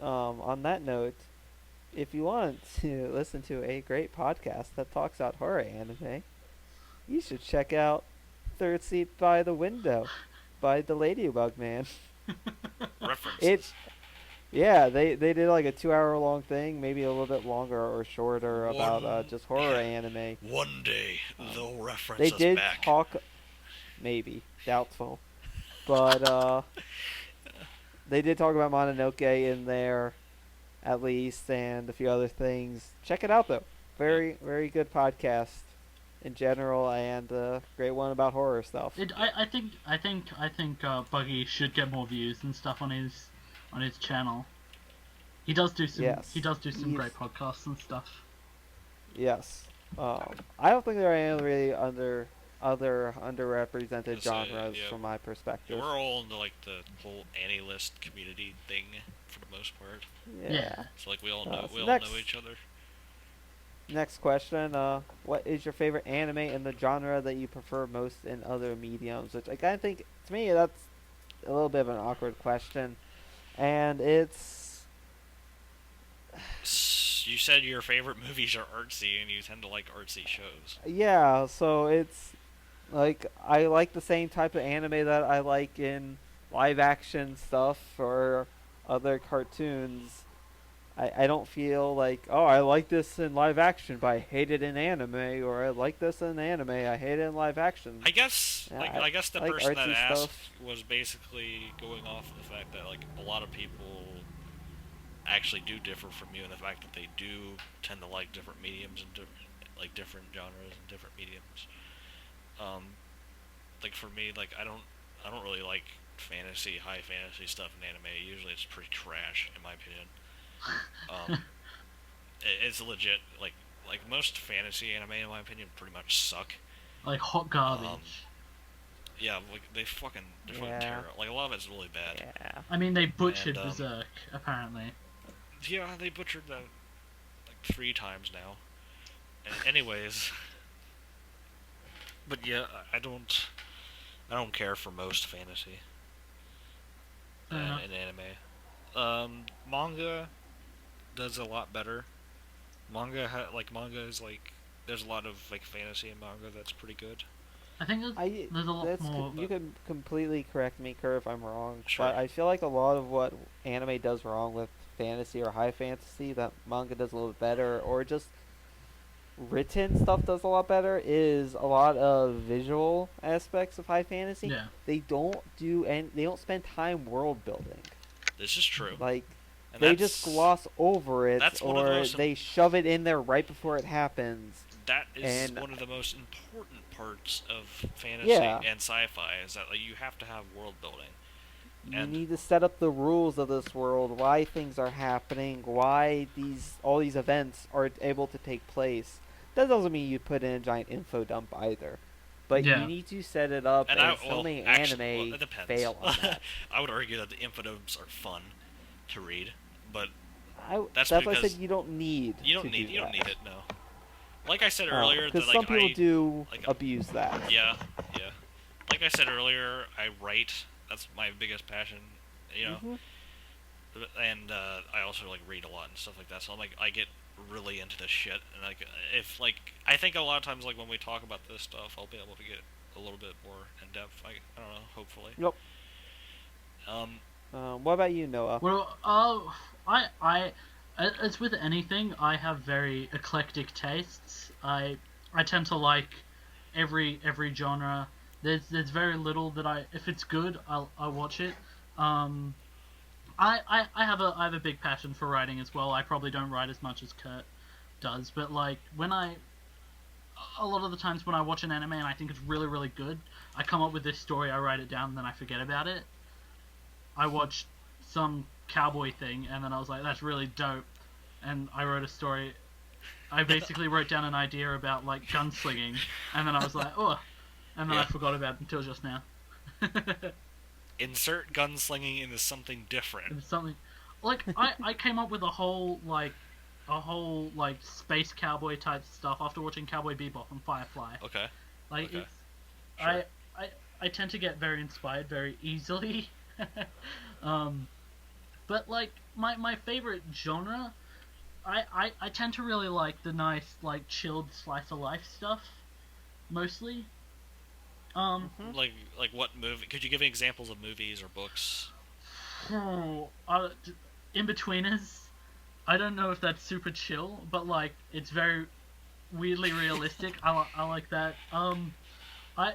On that note, if you want to listen to a great podcast that talks about horror anime, you should check out Third Seat by the Window by the Ladybug Man. References. Yeah, they did like a 2 hour long thing, maybe a little bit longer or shorter about One- just horror anime. One day they'll reference They us did back. talk, maybe doubtful, but they did talk about Mononoke in there, at least, and a few other things. Check it out though. Very good podcast in general, and great one about horror stuff. I think Buggy should get more views and stuff on his channel. He does do some Yes. some great podcasts and stuff. Yes. I don't think there are any really other underrepresented Yes, genres yeah. from my perspective. We're all into like the whole Annie-list community thing for the most part. Yeah. So like we all So know next- each other. Next question, what is your favorite anime and the genre that you prefer most in other mediums? Which I kind of think, to me, that's a little bit of an awkward question. And it's... You said your favorite movies are artsy, and you tend to like artsy shows. Yeah, so it's... Like, I like the same type of anime that I like in live action stuff or other cartoons. I don't feel like, oh, I like this in live action, but I hate it in anime, or I like this in anime, I hate it in live action. I guess, Yeah, I guess the like person that artsy asked stuff. was basically going off of the fact that like a lot of people actually do differ from you, and the fact that they do tend to like different mediums and like different genres and different mediums. Like for me, like I don't really like high fantasy stuff in anime. Usually, it's pretty trash, in my opinion. It's legit like most fantasy anime, in my opinion, pretty much suck. Like hot garbage. Yeah, like they're fucking Yeah. terrible. Like a lot of it's really bad. Yeah. I mean, they butchered And, Berserk apparently. Yeah, they butchered that like 3 times now. And anyways, but yeah, I don't care for most fantasy Fair enough. in anime. Manga does a lot better. Manga is like there's a lot of like fantasy in manga that's pretty good. I think there's a lot more. You can completely correct me, Kerr, if I'm wrong, Sure. but I feel like a lot of what anime does wrong with fantasy or high fantasy that manga does a little bit better, or just written stuff does a lot better, is a lot of visual aspects of high fantasy. Yeah. They don't spend time world building. This is true. Like, And they that's- just gloss over it, that's one of the or most they shove it in there right before it happens. That is and- one of the most important parts of fantasy Yeah. and sci-fi is that like, you have to have world building. You And- need to set up the rules of this world, why things are happening, why all these events are able to take place. That doesn't mean you put in a giant info dump either. But Yeah. you need to set it up, and so many anime it depends. fail on that. I would argue that the infodumps are fun to read, but That's that's why I because said you don't need. you don't to need do you don't that. need it. No. Like I said earlier, Because that like some people do like abuse that. yeah, yeah. Like I said earlier, I write. That's my biggest passion. You know, Hmm. and I also like read a lot and stuff like that. So I'm like I get really into this shit, and like if like I think a lot of times like when we talk about this stuff, I'll be able to get a little bit more in depth. I don't know, hopefully. Yep. Um, What about you, Noah? Well, as with anything, I have very eclectic tastes. I tend to like every genre. There's very little that if it's good, I'll watch it. Um, I have a big passion for writing as well. I probably don't write as much as Kurt does, but like a lot of the times when I watch an anime and I think it's really good, I come up with this story, I write it down, and then I forget about it. I watched some cowboy thing, and then I was like, that's really dope, and I wrote a story. I basically wrote down an idea about like gunslinging, and then I was like, oh, and then I Yeah. forgot about it until just now. insert gunslinging into something different. It's something like I came up with a whole like space cowboy type stuff after watching Cowboy Bebop and Firefly. Okay. Like Okay. it's Sure. I tend to get very inspired very easily. um, but like my favorite genre, I tend to really like the nice like chilled slice of life stuff mostly. Hmm. Like what movie? Could you give examples of movies or books? Uh, in betweeners. I don't know if that's super chill, but like it's very weirdly realistic. I like that. I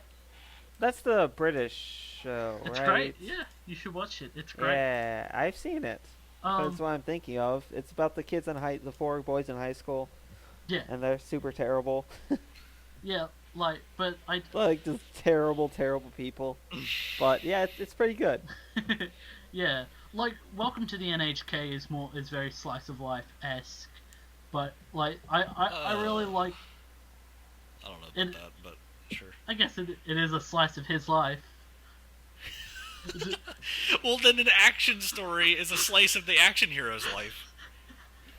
That's the British show, It's right? great. Yeah, you should watch it. It's great. Yeah, I've seen it. That's Um, what I'm thinking of. It's about the kids in the 4 boys in high school, yeah, and they're super terrible. yeah. Like, but I, Like, just terrible, terrible people. But yeah, it's pretty good. yeah. Like, Welcome to the NHK is very slice of life esque, but like I really like I don't know it. about that, but sure. I guess it is a slice of his life. Well, then an action story is a slice of the action hero's life.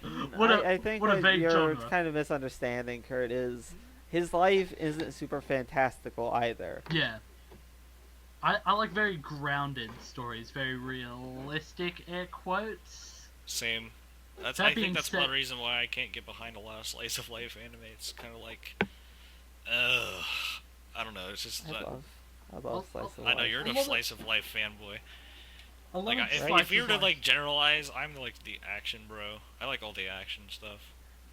I think what a what vague you're genre. kind of misunderstanding, Kurt, is his life isn't super fantastical either. Yeah. I like very grounded stories, very realistic air quotes. Same. That's That I being think that's said- one reason why I can't get behind a lot of slice of life anime. It's kind of like, I don't know. It's just I love slice of I life. know you're I a love slice of life fanboy. I love Like if slice you were of to life. like generalize, I'm like the action bro. I like all the action stuff.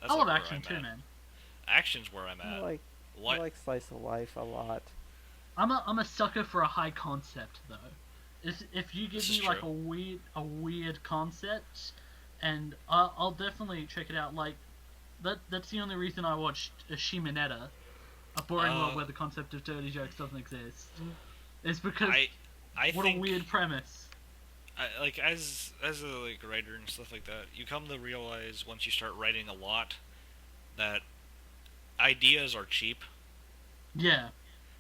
That's I love like where action I'm too, at. man. Action's where I'm I at. like What? I like slice of life a lot. I'm a sucker for a high concept though. If you give This me is like true. a weird concept, and I'll definitely check it out. Like that's the only reason I watched Shimonetta, a boring world where the concept of dirty jokes doesn't exist. It's because I what think a weird premise. like as a like writer and stuff like that, you come to realize once you start writing a lot that ideas are cheap. Yeah,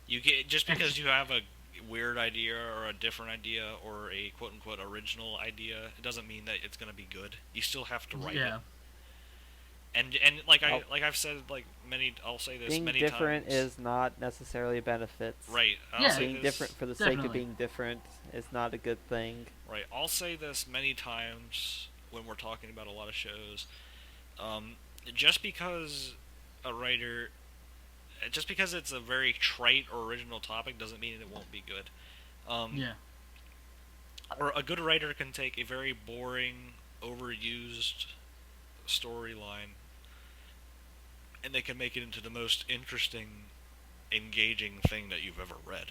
You get just because you have a weird idea or a different idea or a quote unquote original idea, it doesn't mean that it's gonna be good. You still have to write yeah. it. And like Oh. I've said like I'll say this Being many different times. is not necessarily benefits. Right. I'll Yeah. say Being this, different for the sake Definitely. of being different is not a good thing. Right. I'll say this many times when we're talking about a lot of shows. Just because a writer, just because it's a very trite or original topic, doesn't mean it won't be good. Yeah. Or a good writer can take a very boring, overused storyline, and they can make it into the most interesting, engaging thing that you've ever read.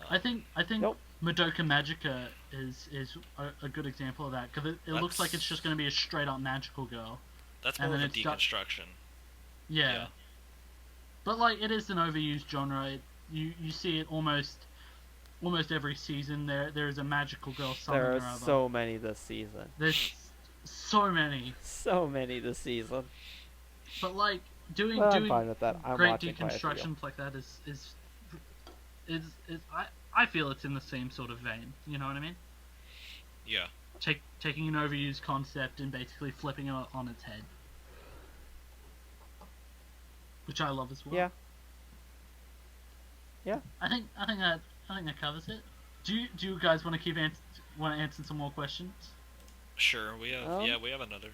I think Nope. Madoka Magica is a good example of that because it looks like it's That's- just going to be a straight up magical girl. That's And more of then a it's got- deconstruction. Yeah. Yeah. But like it is an overused genre. You see it almost every season. There is a magical girl something There or are other. so many this season. There's so many. So many this season. But like doing Well, I'm fine with that. I'm great watching quite a few. deconstructions like that is I feel it's in the same sort of vein. You know what I mean? Yeah. taking an overused concept and basically flipping it on its head, which I love as well. Yeah. Yeah. I think that covers it. Do you guys want to want to answer some more questions? Sure, we have we have another.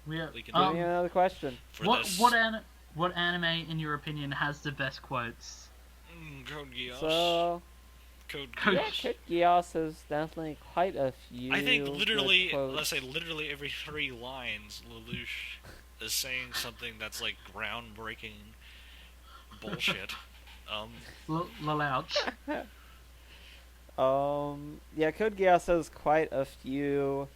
We have. We can Give me another question. For What this. what anime in your opinion has the best quotes? Code Geass. So Code Code- yeah, Geass. Code Geass has definitely quite a few. I think good literally, quotes. let's say literally every 3 lines, Lelouch is saying something that's like groundbreaking bullshit. Lelouch. Yeah, Code Geass has quite a few.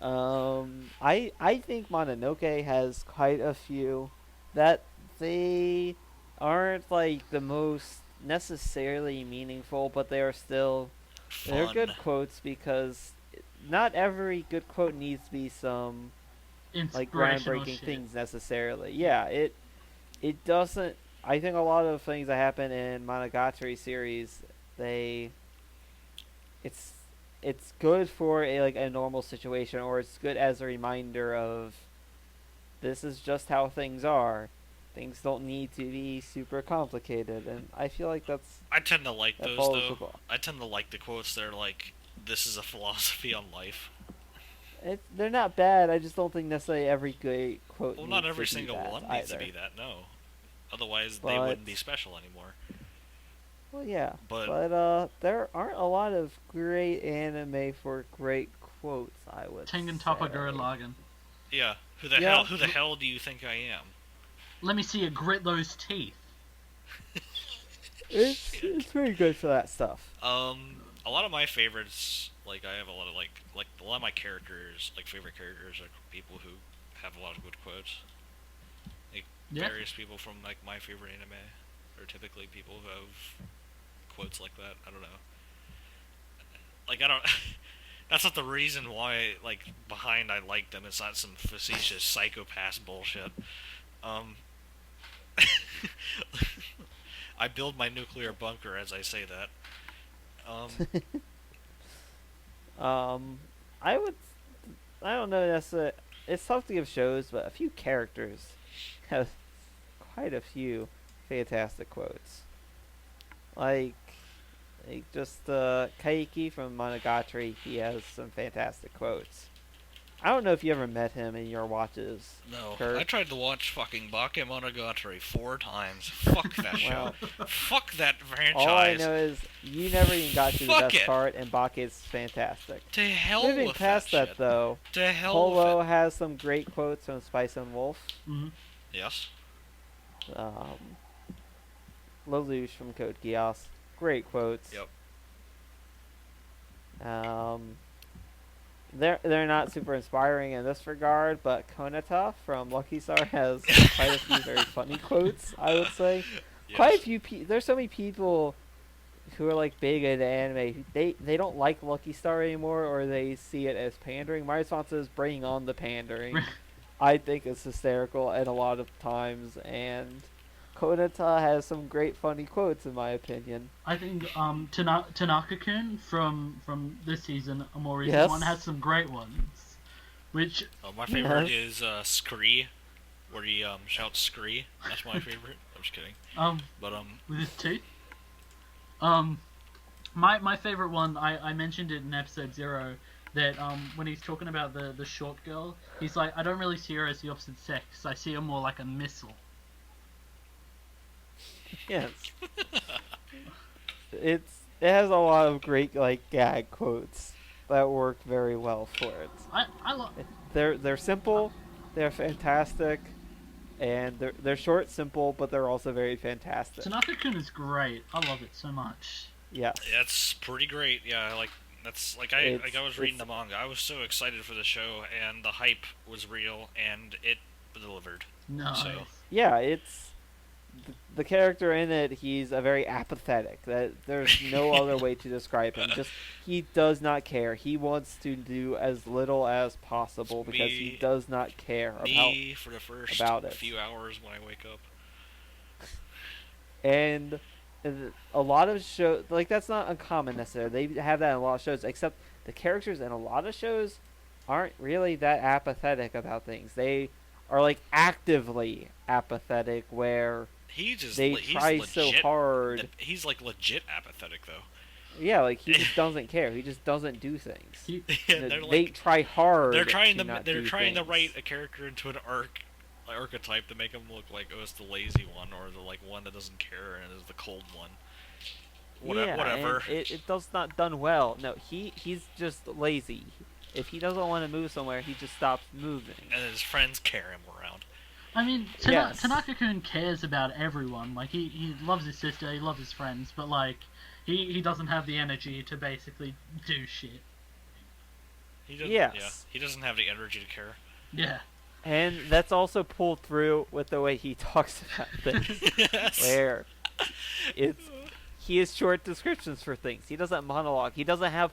I think Mononoke has quite a few that they aren't like the most necessarily meaningful, but they are still they're Fun. good quotes because not every good quote needs to be some like Inspirational groundbreaking shit. things necessarily. Yeah, it doesn't. I think a lot of things that happen in Monogatari series, they it's it's good for a like a normal situation, or it's good as a reminder of this is just how things are. Things don't need to be super complicated, and I feel like I tend to like that those follows though. the ball. I tend to like the quotes that are like, "This is a philosophy on life." They're not bad. I just don't think necessarily every great quote. Well, needs not every to be single that one needs to either. be that. No, otherwise they But- wouldn't be special anymore. Well, yeah, But- there aren't a lot of great anime for great quotes. I would Tengen say. Toppa Gurren Lagann. Yeah, who Yeah. the hell do you think I am? Let me see you grit those teeth. It's pretty good for that stuff. A lot of my favorites, like I have a lot of like a lot of my characters, like favorite characters, are people who have a lot of good quotes. Like Yeah. various people from like my favorite anime are typically people who have quotes like that. I don't know. Like I don't. That's not the reason why. Like behind I like them. It's not some facetious psychopath bullshit. I build my nuclear bunker as I say that. I would. I don't know necessarily. It's tough to give shows, but a few characters have quite a few fantastic quotes. Like just Kaiki from Monogatari, he has some fantastic quotes. I don't know if you ever met him in your watches. No, Kurt. I tried to watch fucking Bakemonogatari 4 times. Fuck that show. Fuck that franchise. All I know is you never even got to the Fuck best it. part, and Bake is fantastic. To hell Moving with past that that, shit. though, To hell Polo with it. has some great quotes from Spice and Wolf. Hmm. Yes. Lelouch from Code Geass, great quotes. Yep. They're not super inspiring in this regard, but Konata from Lucky Star has quite a few very funny quotes. I would say Yes. quite a few. There's so many people who are like big into anime. They don't like Lucky Star anymore, or they see it as pandering. My response is bring on the pandering. I think it's hysterical and a lot of times, and Konata has some great funny quotes in my opinion. I think Tanaka-kun from this season, a more recent Yes. one, has some great ones. Which My favorite Yes. is Scree, where he shouts Scree. That's my favorite. I'm just kidding. But with his teeth. My favorite one, I mentioned it in episode 0, that when he's talking about the short girl, he's like, I don't really see her as the opposite sex. I see her more like a missile. Yes. It has a lot of great like gag quotes that work very well for it. I love. They're simple, they're fantastic, and they're short, simple, but they're also very fantastic. Tanaka-kun is great. I love it so much. Yes. that's pretty great. Yeah, like that's like I was reading the manga. I was so excited for the show, and the hype was real, and it delivered. Nice. So- Yeah, it's the character in it. He's a very apathetic. That there's no other way to describe him. Just he does not care. He wants to do as little as possible because he does not care Me for the first about it. few hours when I wake up. And a lot of shows like that's not uncommon necessarily. They have that in a lot of shows, except the characters in a lot of shows aren't really that apathetic about things. They are like actively apathetic, where they he's try so legit. hard. He's like legit apathetic though. Yeah, like he just doesn't care. He just doesn't do things. Yeah, They try hard. They're trying to write a character into an archetype to make him look like it's the lazy one or the like one that doesn't care and is the cold one. Whatever. And it does not done well. No, he's just lazy. If he doesn't want to move somewhere, he just stops moving. And his friends carry him around. I mean, Yes. Tanaka-kun cares about everyone. Like, he loves his sister, he loves his friends, but, like, he doesn't have the energy to basically do shit. He doesn't, Yes. Yeah, he doesn't have the energy to care. Yeah. And that's also pulled through with the way he talks about things. Yes. Where he has short descriptions for things. He doesn't monologue. He doesn't have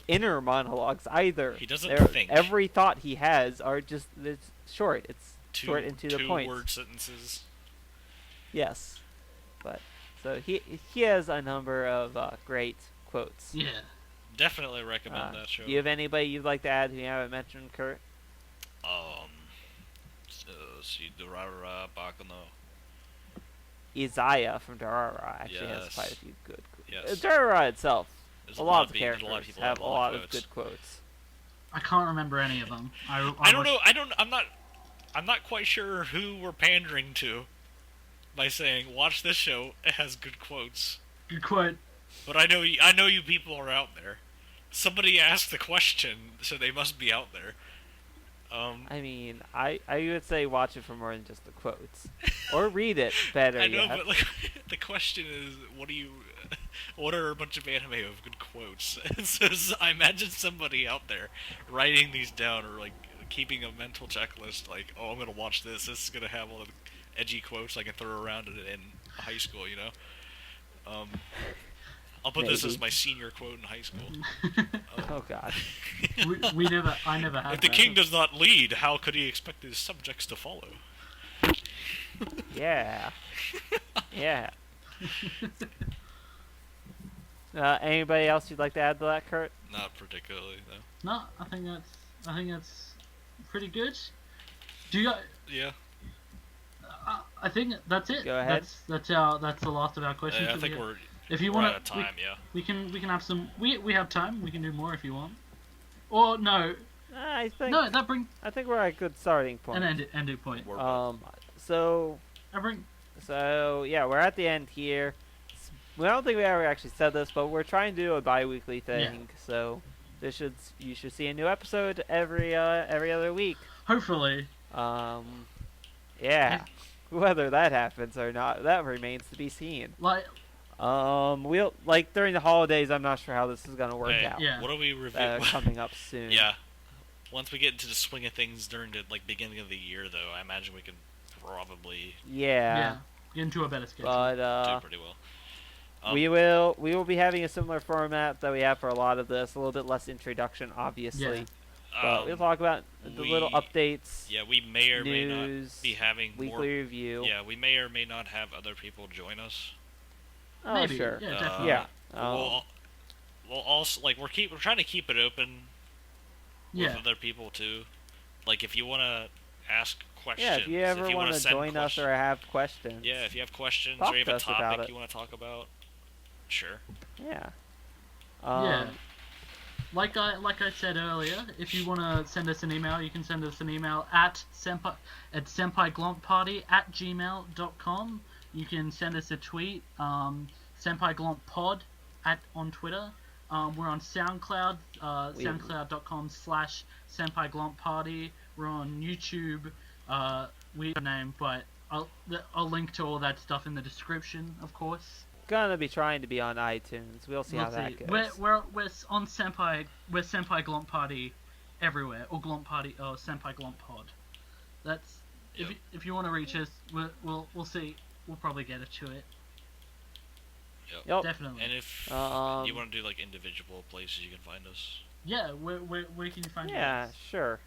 inner monologues either. He doesn't think. Every thought he has are just it's short. It's short and to the point. 2-word sentences. Yes, but so he has a number of great quotes. Yeah. Definitely recommend that show. Do you have anybody you'd like to add who you haven't mentioned, Kurt? Durara Bakuno. Izaya from Durara actually has Yes. quite a few good quotes. Yes. Durara itself, There's a lot of people characters that have a lot of quotes. good quotes. I can't remember any of them. I don't know. I'm not quite sure who we're pandering to by saying watch this show. It has good quotes. Good quote. But I know you people are out there. Somebody asked the question, so they must be out there. I mean, I would say watch it for more than just the quotes, or read it better. I know, yet. but like the question is, what are a bunch of anime of good quotes? And so I imagine somebody out there writing these down or like keeping a mental checklist. Like, oh, I'm gonna watch this. This is gonna have all the edgy quotes I can throw around in high school. You know. I'll put this as my senior quote in high school. Oh God. I never had If the that. king does not lead, how could he expect his subjects to follow? Yeah. Yeah. Anybody else you'd like to add to that, Kurt? Not particularly, though. No, I think that's pretty good. Do you? Yeah. I think that's it. Go ahead. That's the last of our questions. I think we're If you we're want out of time. Yeah. we can have some. We have time. We can do more if you want. Or no, I think that brings I think we're at a good starting point. an ending point. So yeah, we're at the end here. I don't think we ever actually said this, but we're trying to do a bi-weekly thing. Yeah. So you should see a new episode every other week. Hopefully. Yeah. Whether that happens or not, that remains to be seen. We'll during the holidays. I'm not sure how this is gonna work out. Yeah. What are we reviewing? Coming up soon. Yeah. Once we get into the swing of things during the beginning of the year, though, I imagine we can probably get into a better schedule. But do pretty well. We will be having a similar format that we have for a lot of this. A little bit less introduction, obviously. Yeah. But we'll talk about the little updates. Yeah, we may or may news, not be having weekly review. Yeah, we may or may not have other people join us. Oh, Maybe. sure. Yeah, definitely. We'll also we're trying to keep it open with other people too. Like if you want to ask questions, if you ever want to join us or have questions. Yeah, if you have questions talk or you have a to us about topic you want to talk about, sure. Yeah. Like I said earlier, if you want to send us an email, you can send us an email at Senpai Glomp Party at gmail.com. You can send us a tweet, Senpai Glomp Pod on Twitter. We're on SoundCloud, soundcloud.com/Senpai Glomp Party. We're on YouTube. We have a name, but I'll link to all that stuff in the description, of course. Gonna be trying to be on iTunes. We'll see how that goes. We're on Senpai. We're Senpai Glomp Party everywhere, or Glomp Party, or Senpai Glomp Pod. That's if you want to reach us, we'll see. We'll probably get it to it. Yep. Definitely. And if you want to do individual places you can find us. Yeah, where can you find us? Yeah, sure.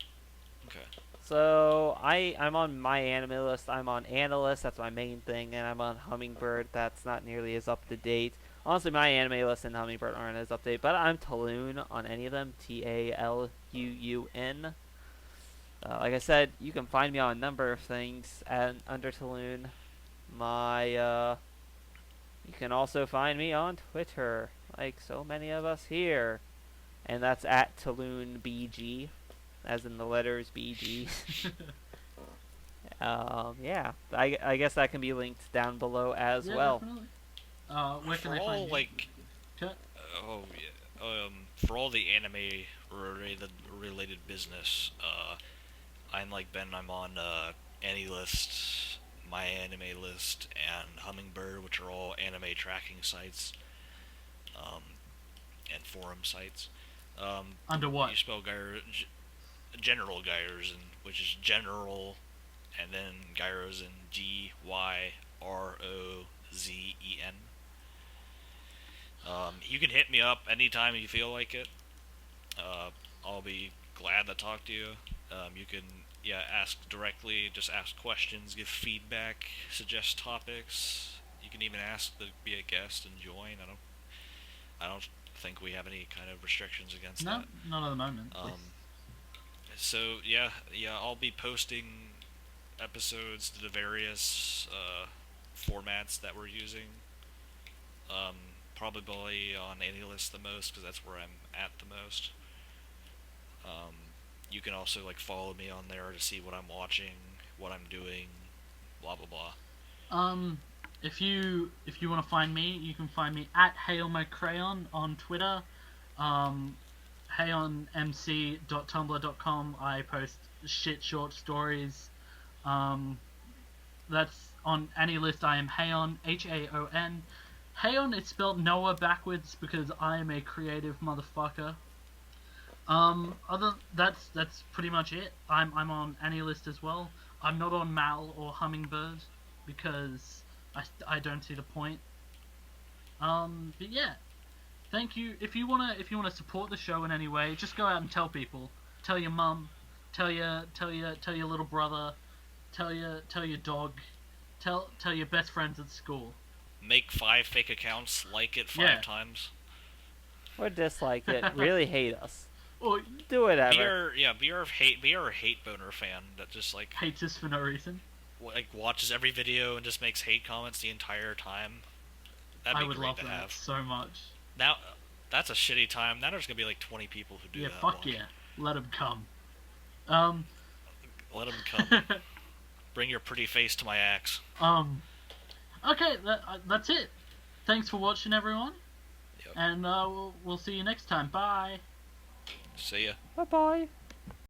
Okay. So I'm on my anime list. I'm on Analyst. That's my main thing, and I'm on Hummingbird. That's not nearly as up to date. Honestly, my anime list and Hummingbird aren't as up to date, but I'm Taluun on any of them. Taluun. Like I said, you can find me on a number of things under Taluun. You can also find me on Twitter, like so many of us here, and that's at TaloonBG, as in the letters BG. Yeah, I guess that can be linked down below as well. Definitely. Where can For they all find you? like, Kurt? oh yeah, for all the anime related business, I'm like Ben. I'm on AnyList, My Anime List, and Hummingbird, which are all anime tracking sites, and forum sites. Under what? You spell General Gyrosen, which is general, and then Gyrosen, Gyrozen. You can hit me up anytime you feel like it. I'll be glad to talk to you. You can ask directly, just ask questions, give feedback, suggest topics. You can even ask to be a guest and join. I don't think we have any kind of restrictions against that. No, not at the moment. So I'll be posting episodes to the various formats that we're using. Probably on AnyList the most, because that's where I'm at the most. You can also like follow me on there to see what I'm watching, what I'm doing, blah blah blah. If you want to find me, you can find me at HeyOnMyCrayon on Twitter. HeyOnMC.tumblr.com. I post shit short stories. That's on any list. I am Haon, Haon. Haon is spelled Noah backwards because I am a creative motherfucker. That's pretty much it. I'm on any list as well. I'm not on Mal or Hummingbird because I don't see the point. But yeah, thank you. If you wanna support the show in any way, just go out and tell people. Tell your mum. Tell your little brother. Tell your dog. Tell your best friends at school. Make 5 fake accounts. Like it 5 times. Or dislike it. Really hate us. Or do whatever. Be our hate boner fan that just like hates us for no reason. Like watches every video and just makes hate comments the entire time. That'd be I would great love to that have. so much. Now, that's a shitty time. Now there's gonna be like 20 people who do that. Yeah, fuck yeah. Let them come. Let them come. Bring your pretty face to my axe. Okay, that's it. Thanks for watching, everyone. Yep. And we'll see you next time. Bye. See ya. Bye-bye.